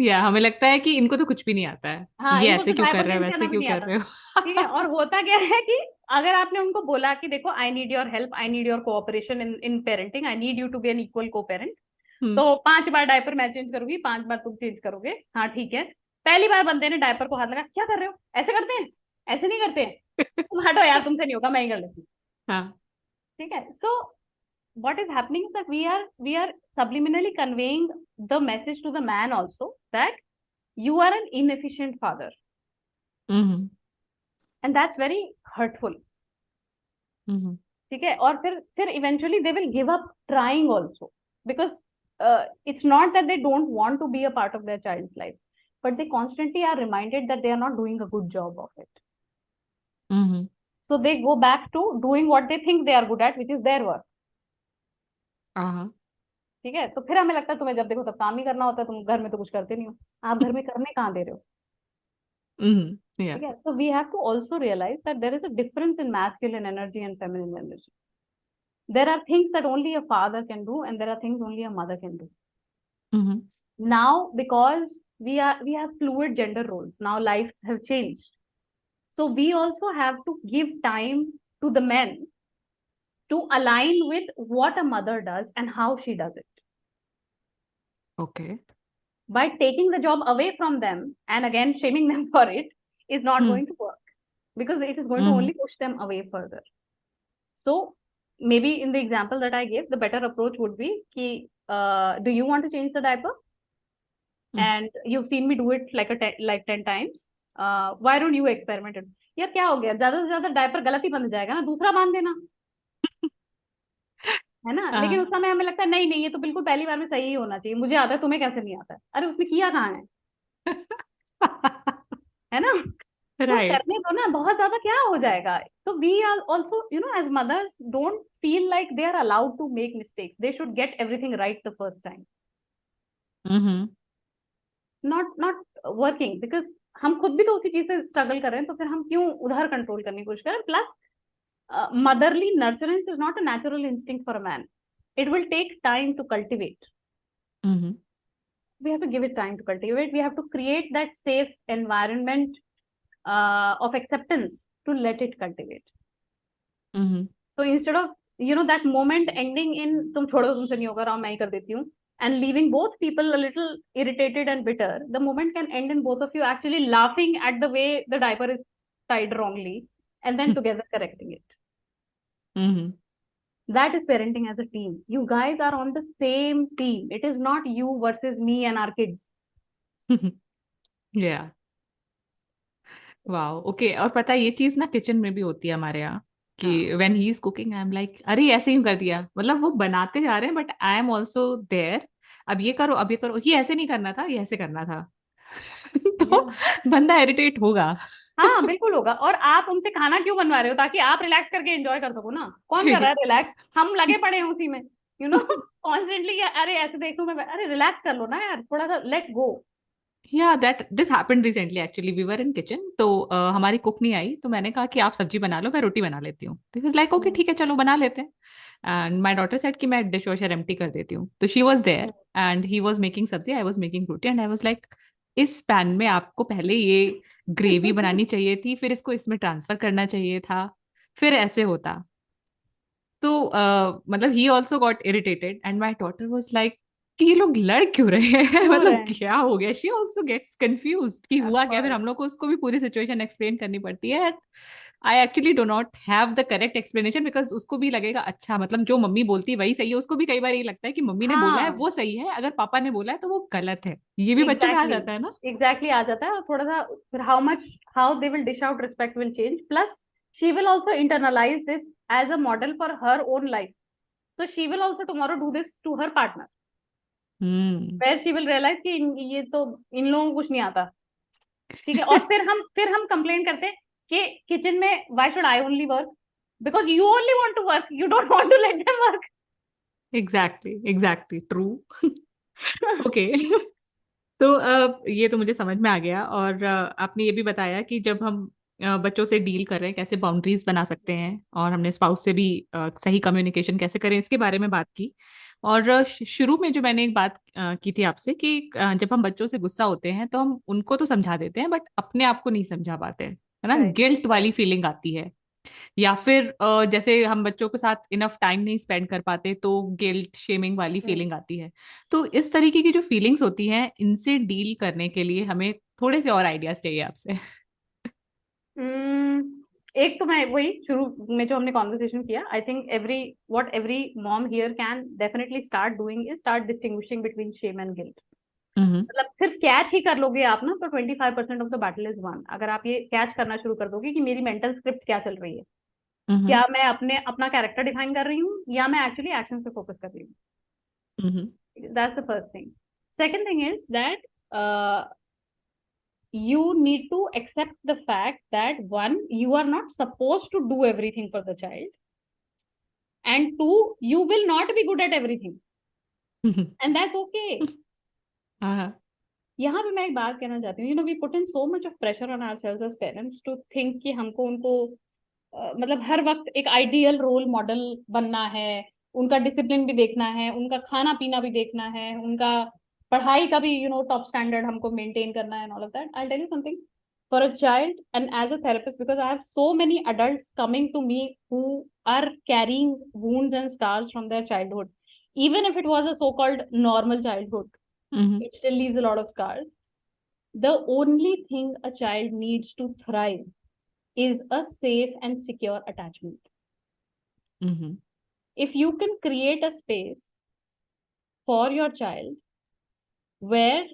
हमें लगता है कि इनको तो कुछ भी नहीं आता है, हाँ, ये इनको ऐसे तो क्यों कर ड्राइवर रहे हो, चेंज वैसे करना भी क्यों नहीं कर रहे आता। हो। ठीक है, और होता क्या है कि अगर आपने उनको बोला कि देखो I need your help, I need your cooperation in parenting, I need you to be an equal co parent, तो 5 बार डायपर मैं चेंज करूंगी, 5 बार तुम चेंज करोगे, हाँ ठीक है। पहली बार बंदे ने डायपर को हाथ लगा, क्या कर रहे हो, ऐसे करते हैं, ऐसे नहीं करते हैं, तुम हटो यार, तुमसे नहीं होगा, मैं ही कर लेती हूँ। हाँ, ठीक है, तो what is happening is that we are subliminally conveying the message to the man also that you are an inefficient father, Mm-hmm. and that's very hurtful. Mm-hmm. ठीक है, और फिर eventually they will give up trying also, because it's not that they don't want to be a part of their child's life, but they constantly are reminded that they are not doing a good job of it. Mm-hmm. So they go back to doing what they think they are good at, which is their work. Uh-huh. ठीक है, तो फिर हमें लगता है तुम्हें जब देखो तब काम ही करना होता है, तुम घर में तो कुछ करते नहीं हो, आप घर में करने कहाँ दे रहे हो? Mm-hmm. Yeah. ठीक है, so we have to also realize that there is a difference in masculine energy and feminine energy. There are things that only a father can do, and there are things only a mother can do. Mm-hmm. Now, because we have fluid gender roles, now lives have changed, so we also have to give time to the men to align with what a mother does and how she does it. Okay. By taking the job away from them and again shaming them for it is not Mm-hmm. going to work, because it is going to Mm-hmm. only push them away further. So maybe in the example that I gave, the better approach would be ki, do you want to change the diaper? And you've seen me do it like 10 times. Why don't you experiment it? यार क्या हो गया, ज्यादा से ज्यादा diaper गलत ही बन जाएगा ना, दूसरा बांध देना, है ना? लेकिन Uh-huh. उस समय हमें लगता है नहीं नहीं, ये तो बिल्कुल पहली बार में सही ही होना चाहिए, मुझे आता है, तुम्हें कैसे नहीं आता है? अरे उसने किया कहाँ है ना? तो Right. करने दो ना, बहुत ज्यादा क्या हो जाएगा? तो we are also as mothers don't feel like they are allowed to make mistakes, they should get everything right the first time. Mm-hmm. Not working, because हम खुद भी तो उसी चीज से स्ट्रगल कर रहे हैं, तो फिर हम क्यों उधर कंट्रोल करने की कोशिश करें? Plus motherly nurturance is not a natural instinct for a man. It will take time to cultivate. Mm-hmm. We have to give it time to cultivate. We have to create that safe environment of acceptance to let it cultivate. Mm-hmm. So instead of that moment ending in तुम छोड़ो, तुमसे नहीं होगा, मैं ही कर देती हूँ, and leaving both people a little irritated and bitter, the moment can end in both of you actually laughing at the way the diaper is tied wrongly and then together correcting it. Mm-hmm. That is parenting as a team. You guys are on the same team. It is not you versus me and our kids. Yeah. Wow. Okay. और पता है ये चीज ना kitchen में भी होती है हमारे यहाँ कि हाँ. When he is cooking I am like अरे ऐसे ही कर दिया, मतलब वो बनाते जा रहे हैं but I am also there. अब ये करो, अब ये करो, ये ऐसे नहीं करना था, ये ऐसे करना था. तो Yeah. बंदा इरिटेट होगा. हाँ बिल्कुल होगा. और आप उनसे खाना क्यों बनवा रहे हो? ताकि आप रिलैक्स करके एंजॉय कर सको ना. कौन कर रहा है रिलैक्स? हम लगे पड़े हैं उसी में, कॉन्स्टेंटली. अरे ऐसे देखो, मैं, अरे रिलैक्स कर लो ना यार, थोड़ा सा लेट गो. या that this happened recently actually. We were in kitchen तो हमारी कुक नहीं आई, तो मैंने कहा कि आप सब्जी बना लो, मैं रोटी बना लेती हूँ. तो वाज लाइक ओके ठीक है चलो बना लेते हैं. एंड माय डॉटर सेड कि मैं डिश वॉशर एम्प्टी कर देती हूँ. तो she was there and he was making sabzi, I was making roti, and I was like इस पैन में आपको पहले ये ग्रेवी बनानी चाहिए थी, फिर इसको इसमें ट्रांसफर करना चाहिए था, फिर ऐसे होता. तो मतलब he also got irritated and my daughter was like कि ये लोग लड़ क्यों रहे हैं. क्यों मतलब रहे? क्या हो गया. शी ऑल्सो गेट्स कंफ्यूज कि Of हुआ क्या. फिर course. हम लोग को उसको भी पूरी सिचुएशन एक्सप्लेन करनी पड़ती है. I actually do not have the correct explanation because उसको भी लगेगा अच्छा मतलब जो मम्मी बोलती है वही सही है. उसको भी कई बार ये लगता है कि मम्मी ने बोला है हाँ वो सही है, अगर पापा ने बोला है तो वो गलत है. ये भी बच्चों में आ एग्जैक्टली. जाता है ना. एग्जैक्टली आ जाता है. और थोड़ा सा फिर how they will dish out respect will change. Plus she will also internalise this as a model for her own life. So she will also tomorrow do this to her partner, hmm. where she will realize कि ये तो इन लोगों को कुछ नहीं आता. ठीक है. और फिर हम कंप्लेन करते हैं कि किचन में why should I only work? Because you only want to work, you don't want to let them work. Exactly true. Okay. तो ये तो मुझे समझ में आ गया. और आपने ये भी बताया कि जब हम बच्चों से डील कर रहे हैं कैसे बाउंड्रीज बना सकते हैं, और हमने स्पाउस से भी सही कम्युनिकेशन कैसे करें इसके बारे में बात की. और शुरू में जो मैंने एक बात की थी आपसे कि जब हम बच्चों से गुस्सा होते हैं तो हम उनको तो समझा देते हैं बट अपने आप को नहीं समझा पाते हैं, है ना. Correct. गिल्ट वाली फीलिंग आती है, या फिर जैसे हम बच्चों के साथ इनफ टाइम नहीं स्पेंड कर पाते तो गिल्ट शेमिंग वाली फीलिंग आती है. तो इस तरीके की जो फीलिंग्स होती हैं इनसे डील करने के लिए हमें थोड़े से और आइडियाज चाहिए आपसे. एक तो मैं वही शुरू में जो हमने कॉन्वर्सेशन किया, I think every mom here can definitely start doing is start distinguishing between shame and guilt. Hmm मतलब सिर्फ कैच ही कर लोगे आप ना, तो 25% of the battle is one. अगर आप ये कैच करना शुरू कर दोगे कि मेरी मेंटल स्क्रिप्ट क्या चल रही है, हम्म क्या मैं अपना कैरेक्टर डिफाइन कर रही हूँ या मैं एक्चुअली एक्शन पे फोकस कर रही हम्म हूँ। That's the first thing. Second thing is that you need to accept the fact that one, you are not supposed to do everything for the child, and two, you will not be good at everything, and that's okay. हाँ यहाँ पे मैं एक बात कहना चाहती हूँ, we put in so much of pressure on ourselves as parents to think कि हमको उनको मतलब हर वक्त एक आइडियल रोल मॉडल बनना है, उनका डिसिप्लिन भी देखना है, उनका खाना पीना भी देखना है, उनका पढ़ाई का भी टॉप स्टैंडर्ड हमको मेंटेन करना है, all of that. I tell you something, for a child and as a therapist, because I have so many adults coming to me who are carrying wounds and scars from their childhood, even if it was a so called normal childhood, hmm it still leaves a lot of scars. The only thing a child needs to thrive is a safe and secure attachment. Hmm If you can create a space for your child where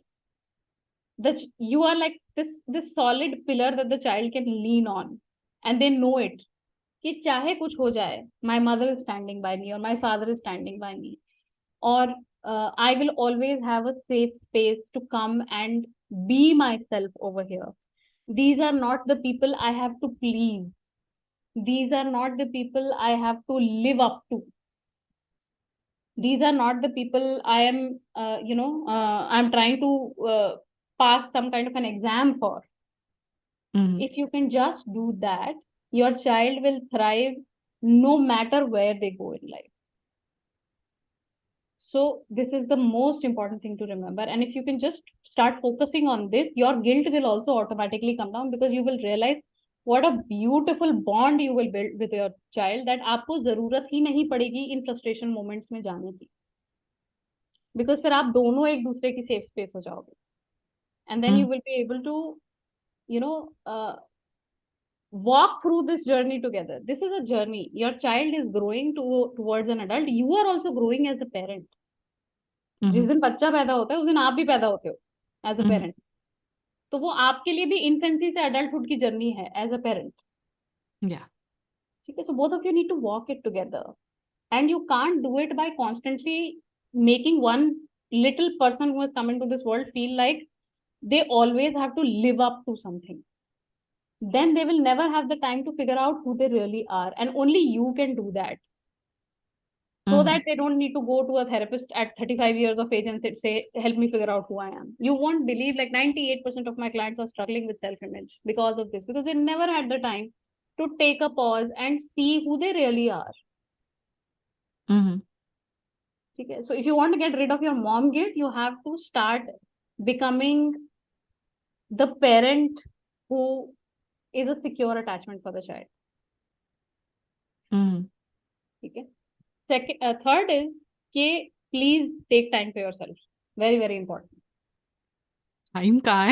you are like this solid pillar that the child can lean on, and they know it कि चाहे कुछ हो जाए, my mother is standing by me or my father is standing by me, or I will always have a safe space to come and be myself over here. These are not the people I have to please. These are not the people I have to live up to. These are not the people I am I'm trying to pass some kind of an exam for. If you can just do that, your child will thrive no matter where they go in life. So this is the most important thing to remember, and if you can just start focusing on this, your guilt will also automatically come down, because you will realize what a beautiful bond you will build with your child, that आपको जरूरत ही नहीं पड़ेगी इन frustration moments में जाने की, because फिर आप दोनों एक दूसरे की safe space हो जाओगे, and then you will be able to you know walk through this journey together. This is a journey. Your child is growing towards an adult. You are also growing as a parent. जिस दिन बच्चा पैदा होता है उस दिन आप भी पैदा होते हो एज अ पेरेंट, तो वो आपके लिए भी इन्फेंसी से अडल्टहुड की जर्नी है एज अ पेरेंट। ठीक है, so both of you need to walk it together, and you can't do it by constantly making one little person who has come into this world feel like they always have to live up to something. Then they will never have the time to figure out who they really are, and only you can do that, so that they don't need to go to a therapist at 35 years of age and say, help me figure out who I am. You won't believe, like 98% of my clients are struggling with self-image because of this, because they never had the time to take a pause and see who they really are. Okay, so if you want to get rid of your mom guilt, you have to start becoming the parent who is a secure attachment for the child. Okay. Third is कि please take time for yourself. Very very important. Time कहाँ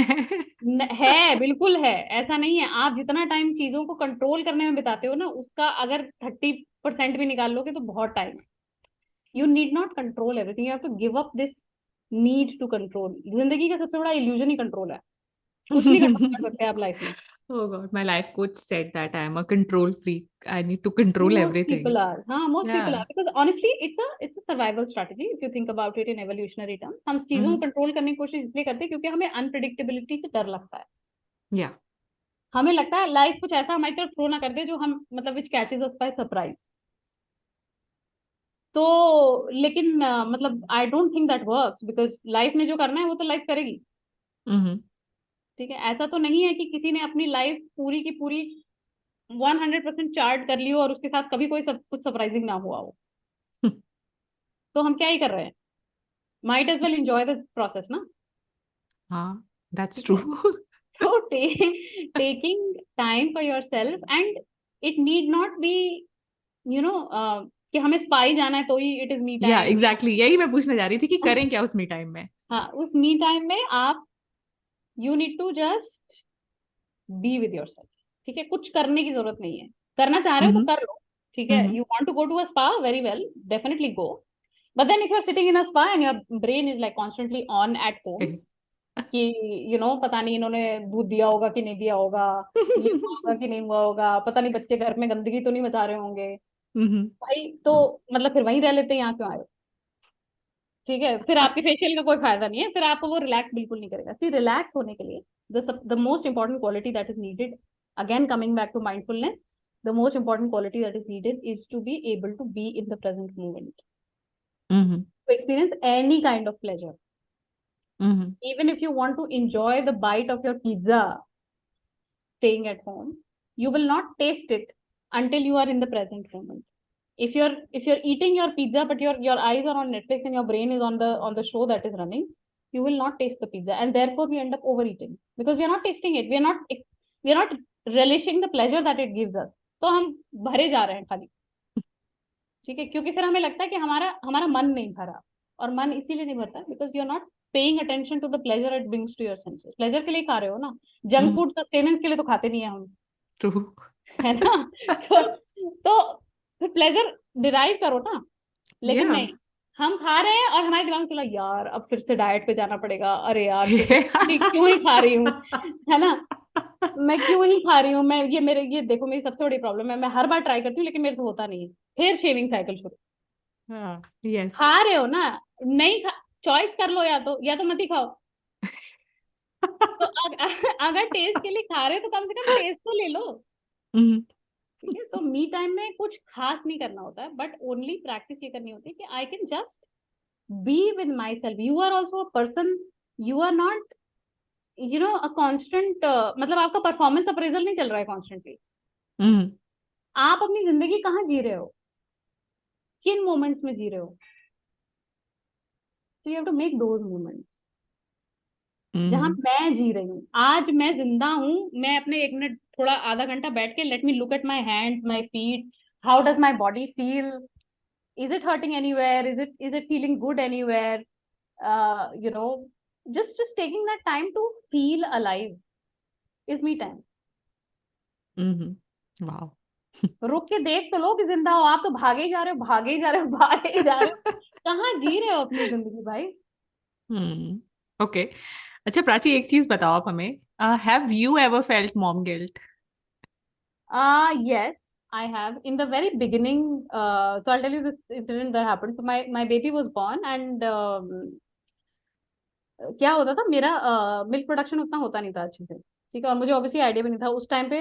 है, बिल्कुल है, ऐसा नहीं है। आप जितना टाइम चीजों को कंट्रोल करने में बिताते हो ना, उसका अगर 30% भी निकाल लोगे तो बहुत टाइम है। You need not control everything, you have to give up this need to control. जिंदगी का सबसे बड़ा इल्यूजन ही कंट्रोल है, कुछ नहीं कंट्रोल कर सकते आप लाइफ में। Oh God, my life coach said that I am a control freak. I need to control Most everything. people are, हाँ, most people Yeah. are, because honestly it's a survival strategy if you think about it in evolutionary terms. हम चीजों को control करने की कोशिश इसलिए करते हैं क्योंकि हमें अनप्रेडिक्टेबिलिटी से डर लगता है। Yeah. हमें लगता है लाइफ कुछ ऐसा हमारी तरफ थ्रो ना कर दे जो हम मतलब विच कैचेस अस बाय सरप्राइज। तो लेकिन मतलब I don't think that works, because life ने जो करना है वो तो लाइफ करेगी। ठीक है, ऐसा तो नहीं है कि किसी ने अपनी लाइफ पूरी की पूरी 100% चार्ट कर ली हो और उसके साथ कभी कोई कुछ सरप्राइजिंग ना हुआ हो। तो हम क्या ही कर रहे हैं, might as well enjoy the process ना। हाँ, that's ठीक है, true. so taking time for yourself, and it need not be कि हमें स्पाई जाना है तो he it is me Yeah, time. exactly. यही मैं पूछने जा रही थी कि करें क्या उस मी टाइम में। हाँ, उस मी टाइम में आप you need to just be with yourself. ठीक है, कुछ करने की जरूरत नहीं है, करना चाह रहे हो तो कर लो, ठीक है, you want to go to a spa, very well, definitely go, but then if you are sitting in a spa and your brain is like constantly on at home कि पता नहीं इन्होंने दूध दिया होगा कि नहीं दिया होगा, ये हुआ होगा कि नहीं हुआ होगा, पता नहीं बच्चे घर में गंदगी तो नहीं मचा रहे होंगे, भाई तो मतलब फिर वहीं रह लेते हैं, यहाँ क्यों आए हो? ठीक है, फिर आपके फेशियल का कोई फायदा नहीं है, फिर आपको वो रिलैक्स बिल्कुल नहीं करेगा। सी, रिलैक्स होने के लिए the most important quality that is needed, again coming back to mindfulness, the most important quality that is needed is to be able to be in the present moment, to experience any kind of pleasure. Even if you want to enjoy the bite of your pizza staying at home, you will not taste it until you are in the present moment. If you're eating your pizza but your eyes are on Netflix and your brain is on the show that is running, you will not taste the pizza, and therefore we end up overeating because we are not tasting it, we are not relishing the pleasure that it gives us. तो हम भरे जा रहे हैं खाली, ठीक है, क्योंकि फिर हमें लगता है कि हमारा हमारा मन नहीं भरा, और मन इसीलिए नहीं भरता because you are not paying attention to the pleasure it brings to your senses. Pleasure के लिए खा रहे हो ना, जंक फूड सस्टेनेंस के लिए तो खाते नहीं है हम, ट्रू है ना? तो फिर प्लेजर डिराइव करो ना, लेकिन नहीं, हम खा रहे हैं और हमारे दिमाग में चला यार अब फिर से डाइट पे जाना पड़ेगा, अरे यार क्यों ही खा रही हूँ, है ना, मैं क्यों ही खा रही हूँ, मैं ये देखो मेरी सबसे बड़ी प्रॉब्लम है, मैं हर बार ट्राई करती हूँ लेकिन मेरे से होता नहीं है, फिर शेविंग साइकिल शुरू। यस, खा रहे हो ना, नहीं खा, चॉइस कर लो, या तो मत ही खाओ। तो अगर टेस्ट के लिए खा रहे हो तो कम से कम टेस्ट तो ले लो, ठीक है। तो मी टाइम में कुछ खास नहीं करना होता है, बट ओनली प्रैक्टिस ये करनी होती है कि I can just be with myself, you are also a person, you are not a constant, मतलब आपका परफॉर्मेंस अप्रेजल नहीं चल रहा है कॉन्स्टेंटली, आप अपनी जिंदगी कहाँ जी रहे हो, किन मोमेंट्स में जी रहे हो, तो you have to make those moments जहां मैं जी रही हूँ, आज मैं जिंदा हूँ, मैं अपने 1 मिनट थोड़ा आधा घंटा बैठ के let me look at my hands, my feet, how does my body feel, is it hurting anywhere, is it feeling good anywhere, uh, you know just taking that time to feel alive is me time. Wow, रुक के देख तो लो कि जिंदा हो, आप तो भागे ही जा रहे हो, भागे ही जा रहे हो, भागे ही जा रहे हो, कहाँ जी रहे हो अपनी जिंदगी भाई। ओके। अच्छा प्राची, एक चीज बताओ आप हमें, have you ever felt mom guilt? Yes, I have. In the very beginning, so I'll tell you this incident that happened. So my baby was born, and क्या होता था, मेरा मिल्क प्रोडक्शन उतना होता नहीं था अच्छे से, ठीक है, और मुझे ऑब्वियसली आइडिया भी नहीं था उस टाइम पे,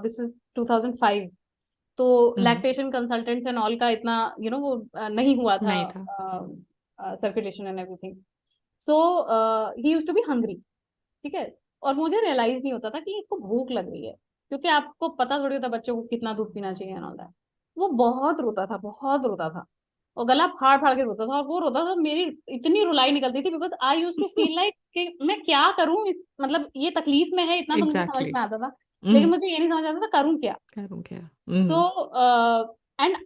दिस इज 2005, तो लैक्टेशन कंसल्टेंट्स एंड ऑल का इतना वो नहीं हुआ था, नहीं था। Circulation and everything, so he used to be hungry, ठीक है, और मुझे रियलाइज नहीं होता था कि इसको भूख लग रही है, क्योंकि आपको पता थोड़ी होता बच्चों को कितना दूध पीना चाहिए एंड ऑल दैट। वो बहुत रोता था, बहुत रोता था, और गला फाड़ फाड़ के रोता था, और वो रोता था, मेरी इतनी रुलाई निकलती थी, because I use to feel like कि मैं क्या करूं, मतलब ये तकलीफ में है, इतना तो मुझे समझ एग्जैक्टली। में आता था, लेकिन मुझे ये नहीं समझ आता था करूं क्या। करूं क्या? So, and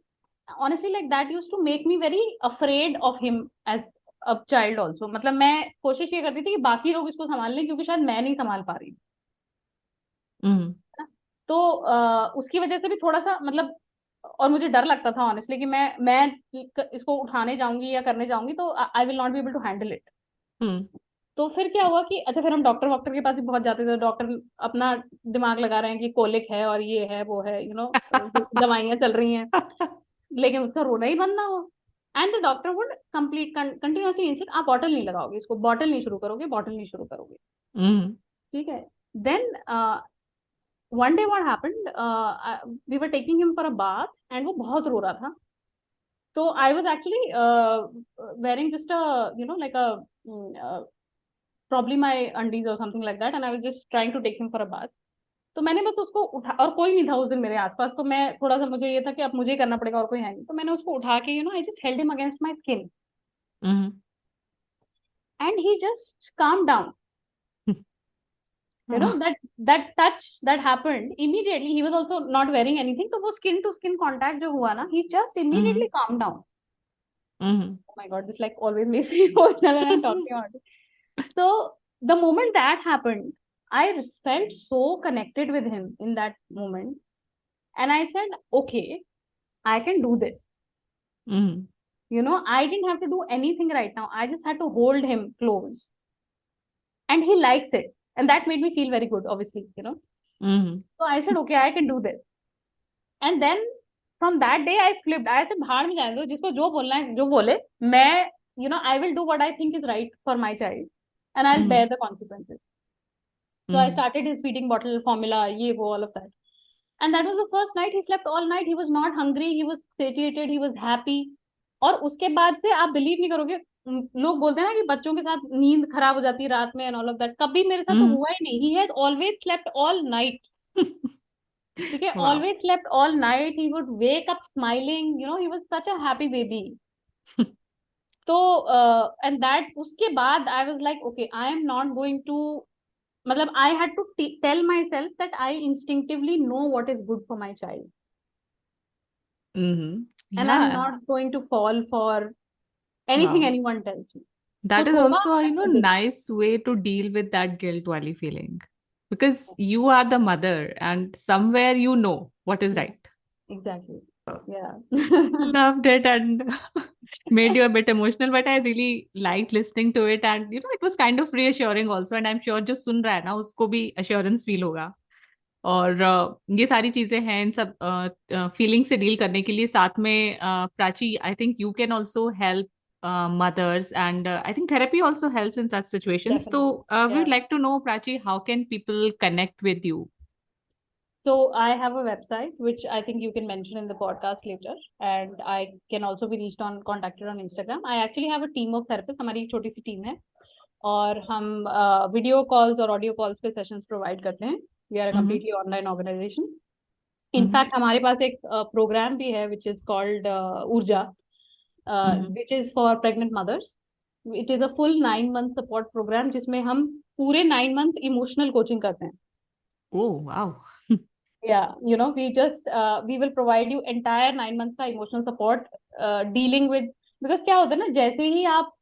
honestly, like that used to make me very afraid of him as a child also. मतलब मैं कोशिश ये करती थी कि बाकी लोग इसको संभाल लें, क्योंकि शायद मैं नहीं संभाल पा रही हूँ, है ना? तो उसकी वजह से भी थोड़ा सा मतलब, और मुझे डर लगता था ऑनेस्टली कि मैं इसको उठाने जाऊंगी या करने जाऊंगी तो I will not be able to handle it. तो फिर क्या हुआ कि अच्छा, फिर हम डॉक्टर वॉक्टर के पास भी बहुत जाते थे, डॉक्टर अपना दिमाग लगा रहे हैं कि कोलिक है और ये है वो है, दवाइयां चल रही हैं, लेकिन उसका रोना ही बंद ना हो। And the doctor would complete continuously insist, आप बॉटल नहीं लगाओगे इसको, बॉटल नहीं शुरू करोगे, बॉटल नहीं शुरू करोगे, ठीक है। Then one day what happened, we were taking him for a bath and वो बहुत रो रहा था, तो I was actually wearing just like a probably my undies or something like that, and I was just trying to take him for a bath. तो मैंने बस उसको उठा, और कोई नहीं था उस दिन मेरे आसपास, तो मैं थोड़ा सा, मुझे ये था कि अब मुझे ही करना पड़ेगा और कोई है नहीं, तो मैंने उसको उठा के I just held him against my skin and he just calmed down, that touch that happened immediately, he was also not wearing anything, तो वो skin to skin contact जो हुआ ना, he just immediately calmed down. Oh my god, this like always makes me emotional when I'm talking about it. So the moment that happened, I felt so connected with him in that moment. And I said, okay, I can do this. Mm-hmm. You know, I didn't have to do anything right now. I just had to hold him close. And he likes it. And that made me feel very good, obviously, you know. Mm-hmm. So I said, okay, I can do this. And then from that day, I flipped. I said, भाड़ में जाने दो, जिसको जो बोलना है, जो बोले. मैं, you know, I will do what I think is right for my child. And I'll Mm-hmm. bear the consequences. So I Mm-hmm. started his feeding bottle formula, ye, wo, all of that. And that was the first night. He slept all night. He was not hungry. He was satiated. He was happy. और उसके बाद से आप believe नहीं करोगे, लोग बोलते हैं ना कि बच्चों के साथ नींद खराब हो जाती है रात में एंड ऑल ऑफ दैट, कभी मेरे साथ तो Mm-hmm. हुआ ही नहीं. He has always slept all night. ठीक है, Wow. Always slept all night. He would wake up smiling, you know, he was such a happy baby. तो एंड दैट उसके बाद I was like okay, I am not going to, मतलब I had to tell myself that I instinctively know what is good for my child. Mm-hmm. And I'm Yeah, not going to fall for anything wow. anyone tells me. So That is Toba also a, has to be. nice way to deal with that guilt wali feeling. Because you are the mother and somewhere you know what is right. Exactly. Yeah. Loved it and made you a bit emotional, but I really liked listening to it. And, it was kind of reassuring also. And I'm sure जो सुन रहा है ना, उसको भी assurance feel होगा. और ये सारी चीजें हैं इन सब फीलिंग से डील करने के लिए. साथ में Prachi, I think you can also help mothers, and I think therapy also helps in such situations. So Definitely. we would Yeah. like to know, Prachi, how can people connect with you? So I have a website which I think you can mention in the podcast later, and I can also be reached on contacted on Instagram. I actually have a team of therapists. हमारी एक छोटी सी team है और हम video calls और audio calls पे sessions provide करते हैं. We are a Mm-hmm. Completely online organisation. Mm-hmm. In fact हमारे पास एक प्रोग्राम भी है विच इज कॉल्ड ऊर्जा, Mm-hmm. which is for pregnant mothers. It is a full 9 month support program जिसमें हम पूरे 9 months इमोशनल कोचिंग करते हैं. Oh, wow. Yeah, you know, we will provide you entire 9 months का emotional support dealing with, because क्या होता है ना, जैसे ही आप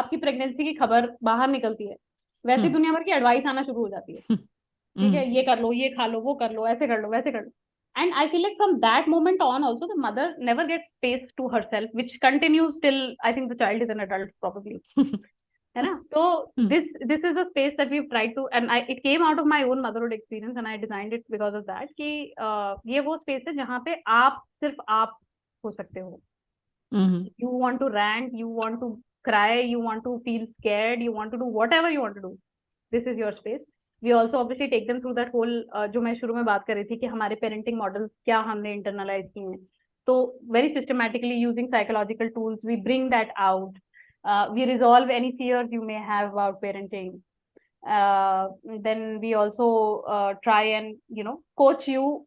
आपकी प्रेगनेंसी की खबर बाहर निकलती है वैसे ही दुनिया भर की एडवाइस आना शुरू हो जाती है. ठीक है, ये कर लो, ये खा लो, वो कर लो, ऐसे कर लो, वैसे कर लो. And I feel like from that moment on also the mother never gets space to herself, which continues till I think the child is an adult probably. है ना. So this is a space that we've tried to, and it came out of my own motherhood experience and I designed it because of that कि ये वो space है जहाँ पे आप सिर्फ आप हो सकते हो. You want to rant, you want to cry, you want to feel scared, you want to do whatever you want to do. This is your space. We also obviously take them through that whole जो मैं शुरू में बात कर रही थी कि हमारे parenting models क्या हमने internalize किए हैं. तो very systematically using psychological tools we bring that out. We resolve any fears you may have about parenting. Then we also try and coach you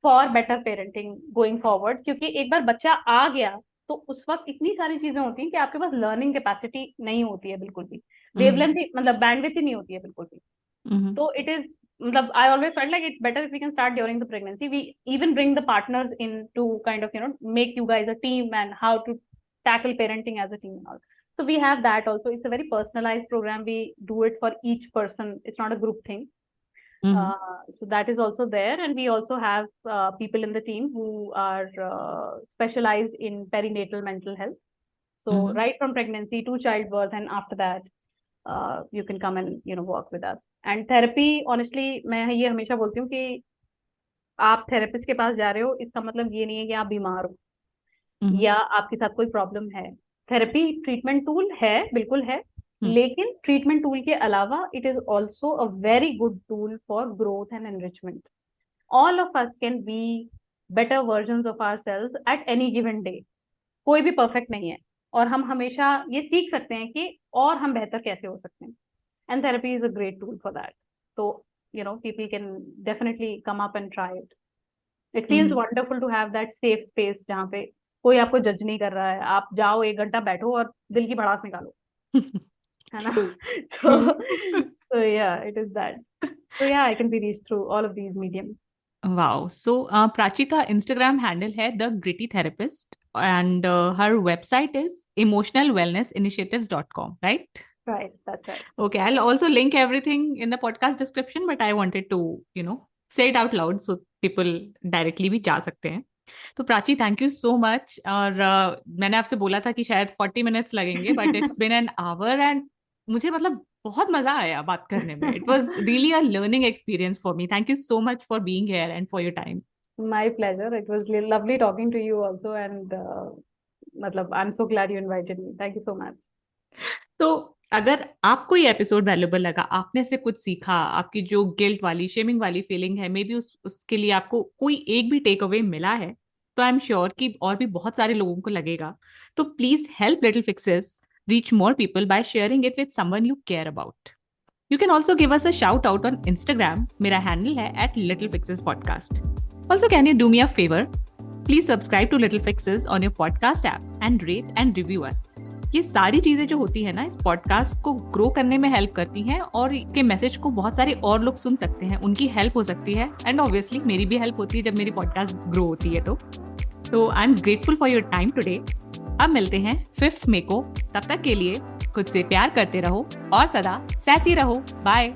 for better parenting going forward. क्योंकि एक बार बच्चा आ गया तो उस वक्त इतनी सारी चीजें होती हैं कि आपके पास लर्निंग कैपेसिटी नहीं होती है बिल्कुल भी, वेवलेंथ मतलब बैंडविड्थ ही नहीं होती है बिल्कुल भी. तो इट इज मतलब I always felt like it's better if we can start during the pregnancy. We even bring the partners in to kind of make you guys a team and how to tackle parenting as a team and all. So we have that also. It's a very personalized program. We do it for each person. It's not a group thing. So that is also there, and we also have people in the team who are specialized in perinatal mental health. So right from pregnancy to childbirth and after that, you can come and work with us. And therapy, honestly, मैं ये हमेशा बोलती हूँ कि आप therapist के पास जा रहे हो इसका मतलब ये नहीं है कि आप बीमार हो या आपके साथ कोई प्रॉब्लम है. थेरेपी ट्रीटमेंट टूल है, बिल्कुल है, लेकिन ट्रीटमेंट टूल के अलावा it is also a very good tool for growth and enrichment. All of us can be better versions of ourselves at any given day. कोई भी परफेक्ट नहीं है और हम हमेशा ये सीख सकते हैं कि और हम बेहतर कैसे हो सकते हैं. And therapy is a great tool for that. तो people can definitely come up and try it. It feels wonderful to have that safe space जहाँ पे कोई आपको जज नहीं कर रहा है. आप जाओ 1 घंटा बैठो और दिल की भड़ास निकालो, है ना. so yeah, it is that. So yeah, I can be reached through all of these mediums. Wow. So Prachi का Instagram handle है The Gritty Therapist and her website is emotionalwellnessinitiatives.com, right? Right, that's right. Okay, I'll also link everything in the podcast description, but I wanted to, say it out loud so people directly भी जा सकते हैं. तो Prachi, thank you so much. और मैंने आपसे बोला था कि शायद 40 मिनट्स लगेंगे, but it's been an hour and मुझे मतलब बहुत मजा आया बात करने में. It was really a learning experience for me. Thank you so much for being here and for your time. My pleasure. It was lovely talking to you also, and मतलब I'm so glad you invited me. Thank you so much. तो अगर आपको ये episode valuable लगा, आपने से कुछ सीखा, आपकी जो गिल्ट वाली, शेमिंग वाली फीलिंग है, मे बी उसके लिए आपको कोई एक भी टेक अवे मिला है, तो आई एम श्योर कि और भी बहुत सारे लोगों को लगेगा. तो please help little fixes reach more people by sharing it with someone you care about. You can also give us a shout out on Instagram. मेरा handle है @littlefixespodcast. Also, can you do me a favor? Please subscribe to Little Fixes on your podcast app and rate and review us. ये सारी चीजें जो होती है ना, इस पॉडकास्ट को ग्रो करने में हेल्प करती हैं और इसके मैसेज को बहुत सारे और लोग सुन सकते हैं, उनकी हेल्प हो सकती है एंड ऑब्वियसली मेरी भी हेल्प होती है जब मेरी पॉडकास्ट ग्रो होती है. तो I am grateful for your time today. अब मिलते हैं 5 मई को. तब तक के लिए खुद से प्यार करते रहो और सदा सैसी रहो. बाय.